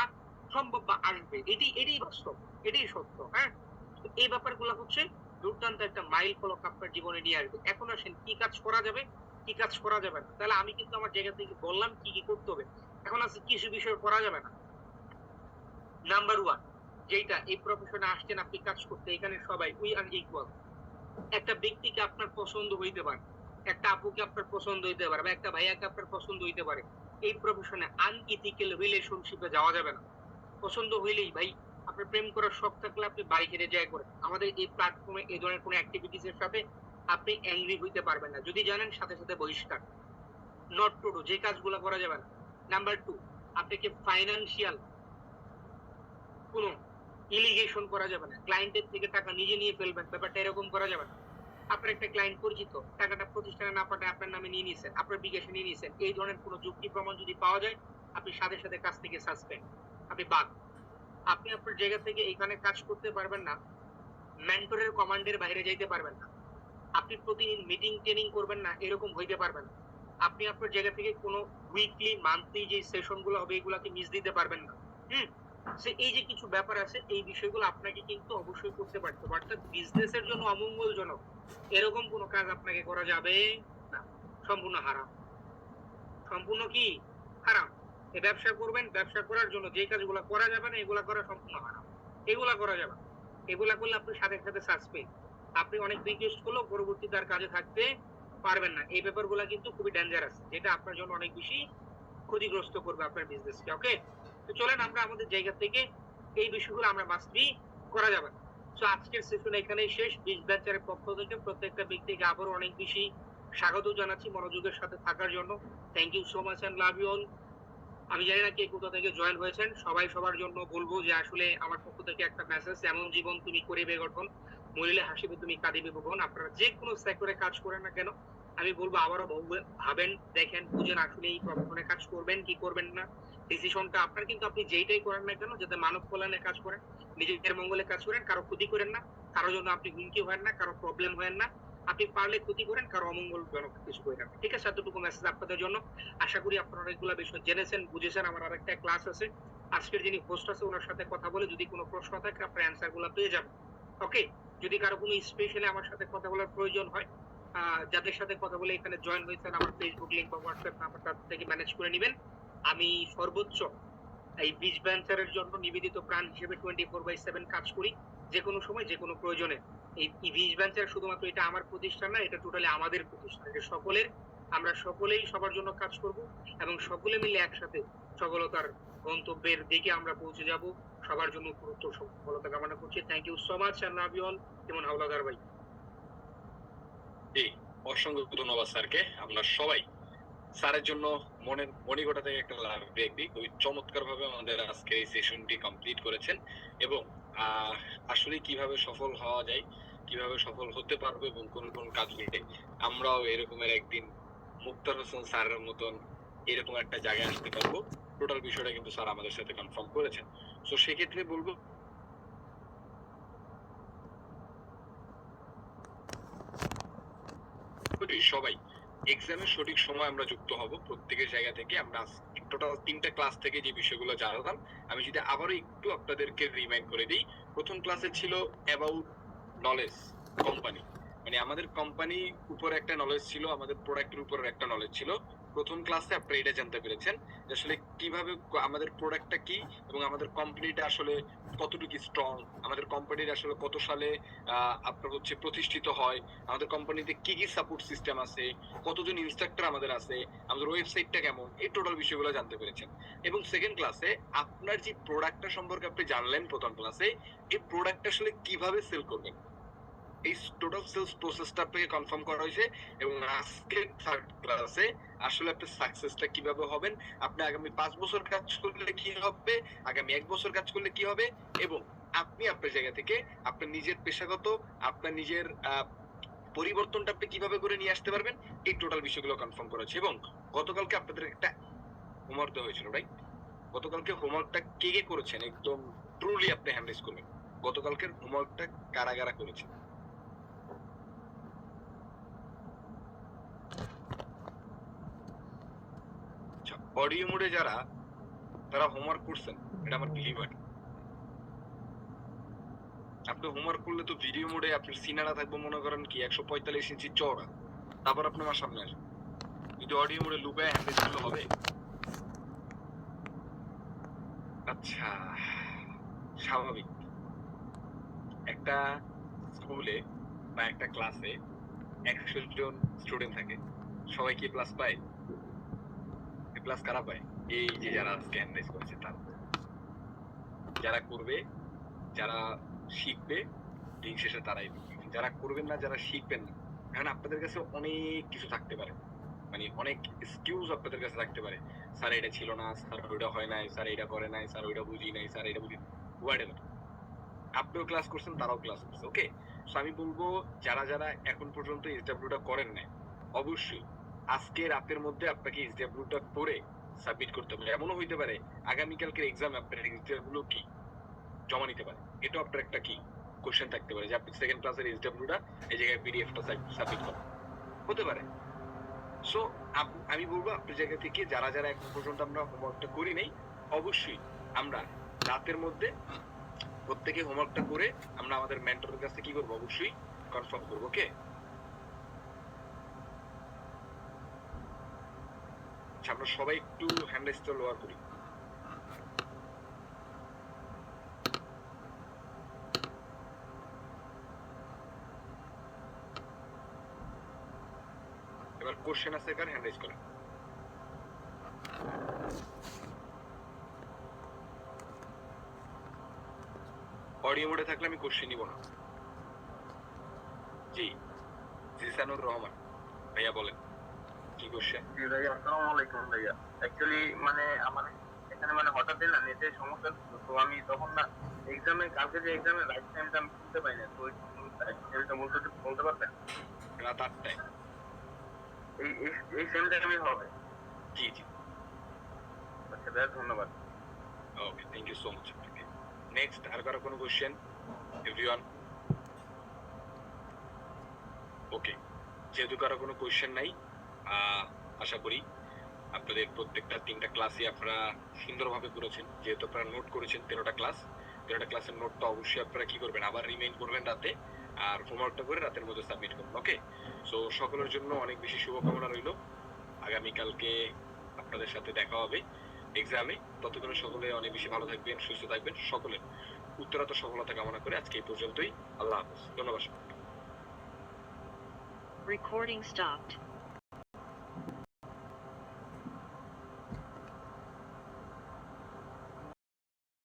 সম্ভব বা আসবে। এটাই বাস্তব। এটাই সত্য। হ্যাঁ? তো এই ব্যাপারগুলো হচ্ছে দুর্দান্ত একটা মাইল ফলক আপনার জীবনে নিয়ে আসবে। এখন আসেন কি কাজ করা যাবে, কি কাজ করা যাবে না। তাহলে আমি কিন্তু আমার জায়গা থেকে বললাম কি, কি করতে হবে। এখন আছে কিছু বিষয় করা যাবে না। নাম্বার 1 যেইটা এই প্রফেশনে আসছেন আপনি কাজ করতে, এখানে সবাই উই আর ইকুয়াল। একটা ব্যক্তিকে আপনার পছন্দ হইতে পারে, একটা আপুকে আপনার পছন্দ হইতে পারে বা একটা ভাইয়াকে আপনার পছন্দ হইতে পারে। এই প্রফেশনে আনইথিক্যাল রিলেশনশিপে যাওয়া যাবে না। পছন্দ হইলেই ভাই আপনার প্রেম করার শখ থাকলে আপনি বাড়ি ছেড়ে যায়া করেন। আমাদের এই প্ল্যাটফর্মে এই ধরনের কোনো এক্টিভিটিস এর সাথে আপনি এংরি হইতে পারবেন না। যদি জানেন সাথে, সাথে বহিষ্কার। নট টু ডু যে কাজগুলা করা যাবে না। নাম্বার 2 আপনাকে ফাইন্যান্সিয়াল কোনো ইলিগেশন করা যাবে না। ক্লায়েন্টের থেকে টাকা নিজে নিয়ে ফেলবেন, ব্যাপারটা এরকম করা যাবে না। আপনার একটা ক্লায়েন্ট পরিচিত, টাকাটা প্রতিষ্ঠানে না পাঠায় আপনার নামে নিয়ে নিছেন, আপনার বিকাশে নিয়ে নিছেন। এই ধরনের কোনো যুক্তি প্রমাণ যদি পাওয়া যায়, আপনি সাথে, সাথে কাজ থেকে সাসপেন্ড। আপনি বাদ। আপনি আপনার জায়গা থেকে এখানে কাজ করতে পারবেন না। মেন্টরের কমান্ডের বাইরে যাইতে পারবেন না। আপনি প্রতিদিন মিটিং ট্রেনিং করবেন না, এরকম হইতে পারবেন না। আপনি আপনার জায়গা থেকে কোনো উইকলি, মান্থলি যে সেশন গুলো হবে এগুলাকে মিস দিতে পারবেন না। হুম? সো এই যে কিছু ব্যাপার আছে এই বিষয়গুলো আপনাকে কিন্তু অবশ্যই করতে পারতে হবে। অর্থাৎ বিজনেস এর জন্য অমঙ্গলজনক এরকম কোনো কাজ আপনাকে করা যাবে না। সম্পূর্ণ হারাম। সম্পূর্ণ কি? হারাম। এই ব্যবসা করবেন, ব্যবসা করার জন্য যে কাজগুলো করা যাবে না এগুলা করা সম্পূর্ণ হারাম। এগুলা করা যাবে না। এগুলা করলে আপনি সাথে, সাথে সাসপেন্ড। আপনি অনেক রিকোয়েস্ট করলেও পরবর্তীতে আর কাজে থাকতে পারবেন না। এই ব্যাপারগুলা কিন্তু খুবই ডেঞ্জারাস। যেটা আপনার জন্য অনেক বেশি ক্ষতিগ্রস্ত করবে আপনার বিজনেসকে। ওকে? তো চলেন আমরা আমাদের জায়গা থেকে এই বিষয়গুলো আমরা মাস্ট বি করা যাবে না। সো আজকের সেশন এখানেই শেষ। ২০ ব্যাচের পক্ষ থেকে প্রত্যেকটা ব্যক্তিকে আবারও অনেক বেশি স্বাগত জানাচ্ছি মনোযোগের সাথে থাকার জন্য। Thank you so much and love you all. আমি জানি না কে কোথা থেকে জয়েন হয়েছেন। সবাই সবার জন্য বলবো যে আসলে আমার পক্ষ থেকে একটা মেসেজ, এমন জীবন তুমি করিবে গঠন, মরিলে হাসিবে তুমি কাঁদিবে ভুবন। আপনারা যে কোনো সেক্টরে কাজ করেন না কেন, আমি বলবো আবারও ভাবেন, দেখেন, বুঝেন আসলে এই প্রফেশনে কাজ করবেন কি করবেন না। ডিসিশনটা আপনার, কিন্তু আপনি যেইটাই করেন না কেন যাতে মানব কল্যাণে কাজ করেন, নিজের মঙ্গলে কাজ করেন, কারো ক্ষতি করেন না, কারো জন্য আপনি হুমকি হয়েন না, কারো প্রবলেম হয়েন না। আপনি পারলে ক্ষতি করেন, কারো অমঙ্গলজনক কিছু কইরেন না। ঠিক আছে? এতটুকু মেসেজ আপনাদের জন্য। আশা করি আপনারা অনেকগুলা বিষয় জেনেছেন, বুঝেছেন। আমার আরেকটা ক্লাস আছে। আজকের যিনি হোস্ট আছে উনার সাথে কথা বলে যদি কোনো প্রশ্ন থাকে আপনার অ্যান্সার গুলা পেয়ে যাবেন। ওকে? যদি কারো কোনো স্পেশালি আমার সাথে কথা বলার প্রয়োজন হয়, যাদের সাথে কথা বলে এখানে জয়েন হয়েছেন আমার Facebook লিংক বা WhatsApp নাম্বার তাদের থেকে ম্যানেজ করে নিবেন। আমি সর্বোচ্চ এই বীজ ভেঞ্চারের জন্য নিবেদিত প্রাণ হিসেবে 24/7 কাজ করি। যেকোনো সময় যেকোনো প্রয়োজনে। এই বীজ ভেঞ্চার শুধুমাত্র এটা আমার প্রতিষ্ঠান না, এটা টোটালি আমাদের প্রতিষ্ঠান। এটা সকলের। আমরা সকলেই সবার জন্য কাজ করব এবং সকলে মিলে একসাথে সফলতার গন্তব্যের দিকে আমরা পৌঁছে যাব। সবার জন্য উপরোক্ত সফলতা কামনা করছি। Thank you so much and love you all. কেমন হাওলাদার ভাই? জি, অসংখ্য ধন্যবাদ স্যারকে। আমরা সবাই স্যারের জন্য মনের মণিকোঠা থেকে একটা লাভ দিই। খুবই চমৎকার ভাবে আমাদের আজকে এই সেশনটি কমপ্লিট করেছেন এবং আসলে কিভাবে সফল হওয়া যায়, কিভাবে সফল হতে পারবো এবং কোন কোন কাজগুলিতে আমরাও এরকমের একদিন মুক্তার হোসেন স্যারের মতন এরকম একটা জায়গায় আসতে পারবো, টোটাল বিষয়টা কিন্তু স্যার আমাদের সাথে কনফার্ম করেছেন। তো সেক্ষেত্রে বলবো সবাই এক্সামের সঠিক সময় আমরা যুক্ত হব। প্রত্যেকের জায়গা থেকে আমরা টোটাল 3টা ক্লাস থেকে যে বিষয়গুলো জানলাম, আমি যদি আবারও একটু আপনাদেরকে রিমাইন্ড করে দিই। প্রথম ক্লাসে ছিল অ্যাবাউট নলেজ কোম্পানি, মানে আমাদের কোম্পানি উপরে একটা নলেজ ছিল, আমাদের প্রোডাক্টের উপরে একটা নলেজ ছিল। প্রথম ক্লাসে আপনারা এটা জানতে পেরেছেন যে আসলে কিভাবে আমাদের প্রোডাক্টটা কি এবং আমাদের কোম্পানিটা আসলে কতটুকু স্ট্রং, আমাদের কোম্পানির আসলে কত সালে আপনার হচ্ছে প্রতিষ্ঠিত হয়, আমাদের কোম্পানিতে কি কি সাপোর্ট সিস্টেম আছে, কতজন ইনস্ট্রাক্টর আমাদের আছে, আমাদের ওয়েবসাইটটা কেমন, এই টোটাল বিষয়গুলো জানতে পেরেছেন। এবং সেকেন্ড ক্লাসে আপনার যে প্রোডাক্টটা সম্পর্কে আপনি জানলেন প্রথম ক্লাসে, এই প্রোডাক্টটা আসলে কিভাবে সেল করবেন, এই টোটাল সেলস প্রসেসটা আপনাকে কনফার্ম করা হয়েছে। এবং আজকে থার্ড ক্লাসে আসলে আপনি সাকসেসটা কিভাবে হবেন, আপনি আগামী 5 বছর কাজ করলে কি হবে, আগামী 1 বছর কাজ করলে কি হবে, এবং আপনি আপনার জায়গা থেকে আপনার নিজের পেশাগত, আপনার নিজের পরিবর্তনটা আপনি কিভাবে করে নিয়ে আসতে পারবেন, এই টোটাল বিষয়গুলো কনফার্ম করা হয়েছে। এবং গতকালকে আপনাদের একটা হোমওয়ার্ক দেওয়া হয়েছিল, রাইট? গতকালকে হোমওয়ার্কটা কে কে করেছেন একদম ট্রুলি আপনি হ্যান্ডেজ করবেন। গতকালকের হোমওয়ার্কটা কারা কারা করেছেন? আচ্ছা, অডিও মোডে যারা, তারা হোমওয়ার্ক করছেন, এটা আমার বিলিভ হয়। আপনি হোমওয়ার্ক করলে তো ভিডিও মোডে আপনার সিনারা থাকবে মনে করেন কি 145 ইঞ্চি চওড়া, তারপর আপনি আমার সামনে আসবেন। যদি অডিও মোডে লুকায় হ্যান্ডেজ করলে হবে? আচ্ছা, স্বাভাবিক একটা স্কুলে বা একটা ক্লাসে 100 জন স্টুডেন্ট থাকে, সবাই কি প্লাস পায়? এ প্লাস কারা পায়? এই যে যারা আজকে হ্যান্ডেজ করেছে তারা। যারা করবে, যারা শিখবে, দিন শেষে তারাই পাবে। যারা করবেন না, যারা শিখবেন না, কারণ আপনাদের কাছে অনেক কিছু থাকতে পারে, মানে অনেক এক্সকিউজ আপনাদের কাছে থাকতে পারে। স্যার এটা ছিল না, স্যার ওইটা হয় নাই, স্যার এটা করে নাই, স্যার ওইটা বুঝি নাই, স্যার এটা বুঝি, হোয়াটএভার। আপনিও ক্লাস করছেন, তারাও ক্লাস করছে, ওকে? সো আমি বলবো যারা যারা এখন পর্যন্ত এসডব্লিউটা করেন নাই, অবশ্যই আজকে রাতের মধ্যে আপনাকে এসডব্লিউটা করে সাবমিট করতে হবে। এমনও হইতে পারে আগামীকালকের এক্সামে আপনার এসডব্লিউ কি জমা নিতে পারে, এটাও আপনার একটা কি কোশ্চেন থাকতে পারে যে আপনি সেকেন্ড ক্লাসের এসডব্লিউটা এই জায়গায় পিডিএফটা সাবমিট করেন, হতে পারে। সো আমি বলবো আপনার জায়গা থেকে যারা যারা এখন পর্যন্ত আমরা হোমওয়ার্কটা করি নাই, অবশ্যই আমরা রাতের মধ্যে প্রত্যেকে হোমওয়ার্কটা করে আমরা আমাদের মেন্টরের কাছে কি করবো, অবশ্যই কনফার্ম করবো, ওকে? আমরা সবাই একটু হ্যান্ড রেজটা লোয়ার করি। এবার কোশ্চেন আছে কার, হ্যান্ড রেজ করেন। অডিও মোডে থাকলে আমি কোশ্চেন নিব না। জি, জিসানুর রহমান ভাইয়া বলেন কি কোশ্চেন? জি ভাইয়া, আসসালামু আলাইকুম ভাইয়া। অ্যাকচুয়ালি মানে আমার এখানে মানে হঠাৎ না নেটের সমস্যা ছিল, তো আমি তখন না এক্সামে, কালকে যে এক্সামে রাইট টাইমটা আমি শুনতে পাই না, তো ওই টাইমটা বলতে পারবেন? রাত 8টায়। এই এই এই সেম টাইমে হবে? জি জি, আচ্ছা ভাইয়া, ধন্যবাদ। ওকে, থ্যাংক ইউ সো মাচ আপনাকে। নেক্সট আর কারো কোনো কোশ্চেন? এভরিওয়ান ওকে, যেহেতু কারো কোনো কোয়েশ্চেন নাই, আশা করি আপনাদের প্রত্যেকটা 3টা ক্লাসই আপনারা সুন্দরভাবে করেছেন। যেহেতু আপনারা নোট করেছেন 13টা ক্লাসের নোটটা অবশ্যই আপনারা কি করবেন, আবার রিমাইন্ড করবেন রাতে, আর হোমওয়ার্কটা করে রাতের মধ্যে সাবমিট করবেন। ওকে, সো সকলের জন্য অনেক বেশি শুভকামনা রইল। আগামীকালকে আপনাদের সাথে দেখা হবে এক্সামে। ততক্ষণে সকলে অনেক বেশি ভালো থাকবেন, সুস্থ থাকবেন। সকলের উত্তরোত্তর সফলতা কামনা করে আজকে এই পর্যন্তই। আল্লাহ হাফেজ। ধন্যবাদ। Recording stopped.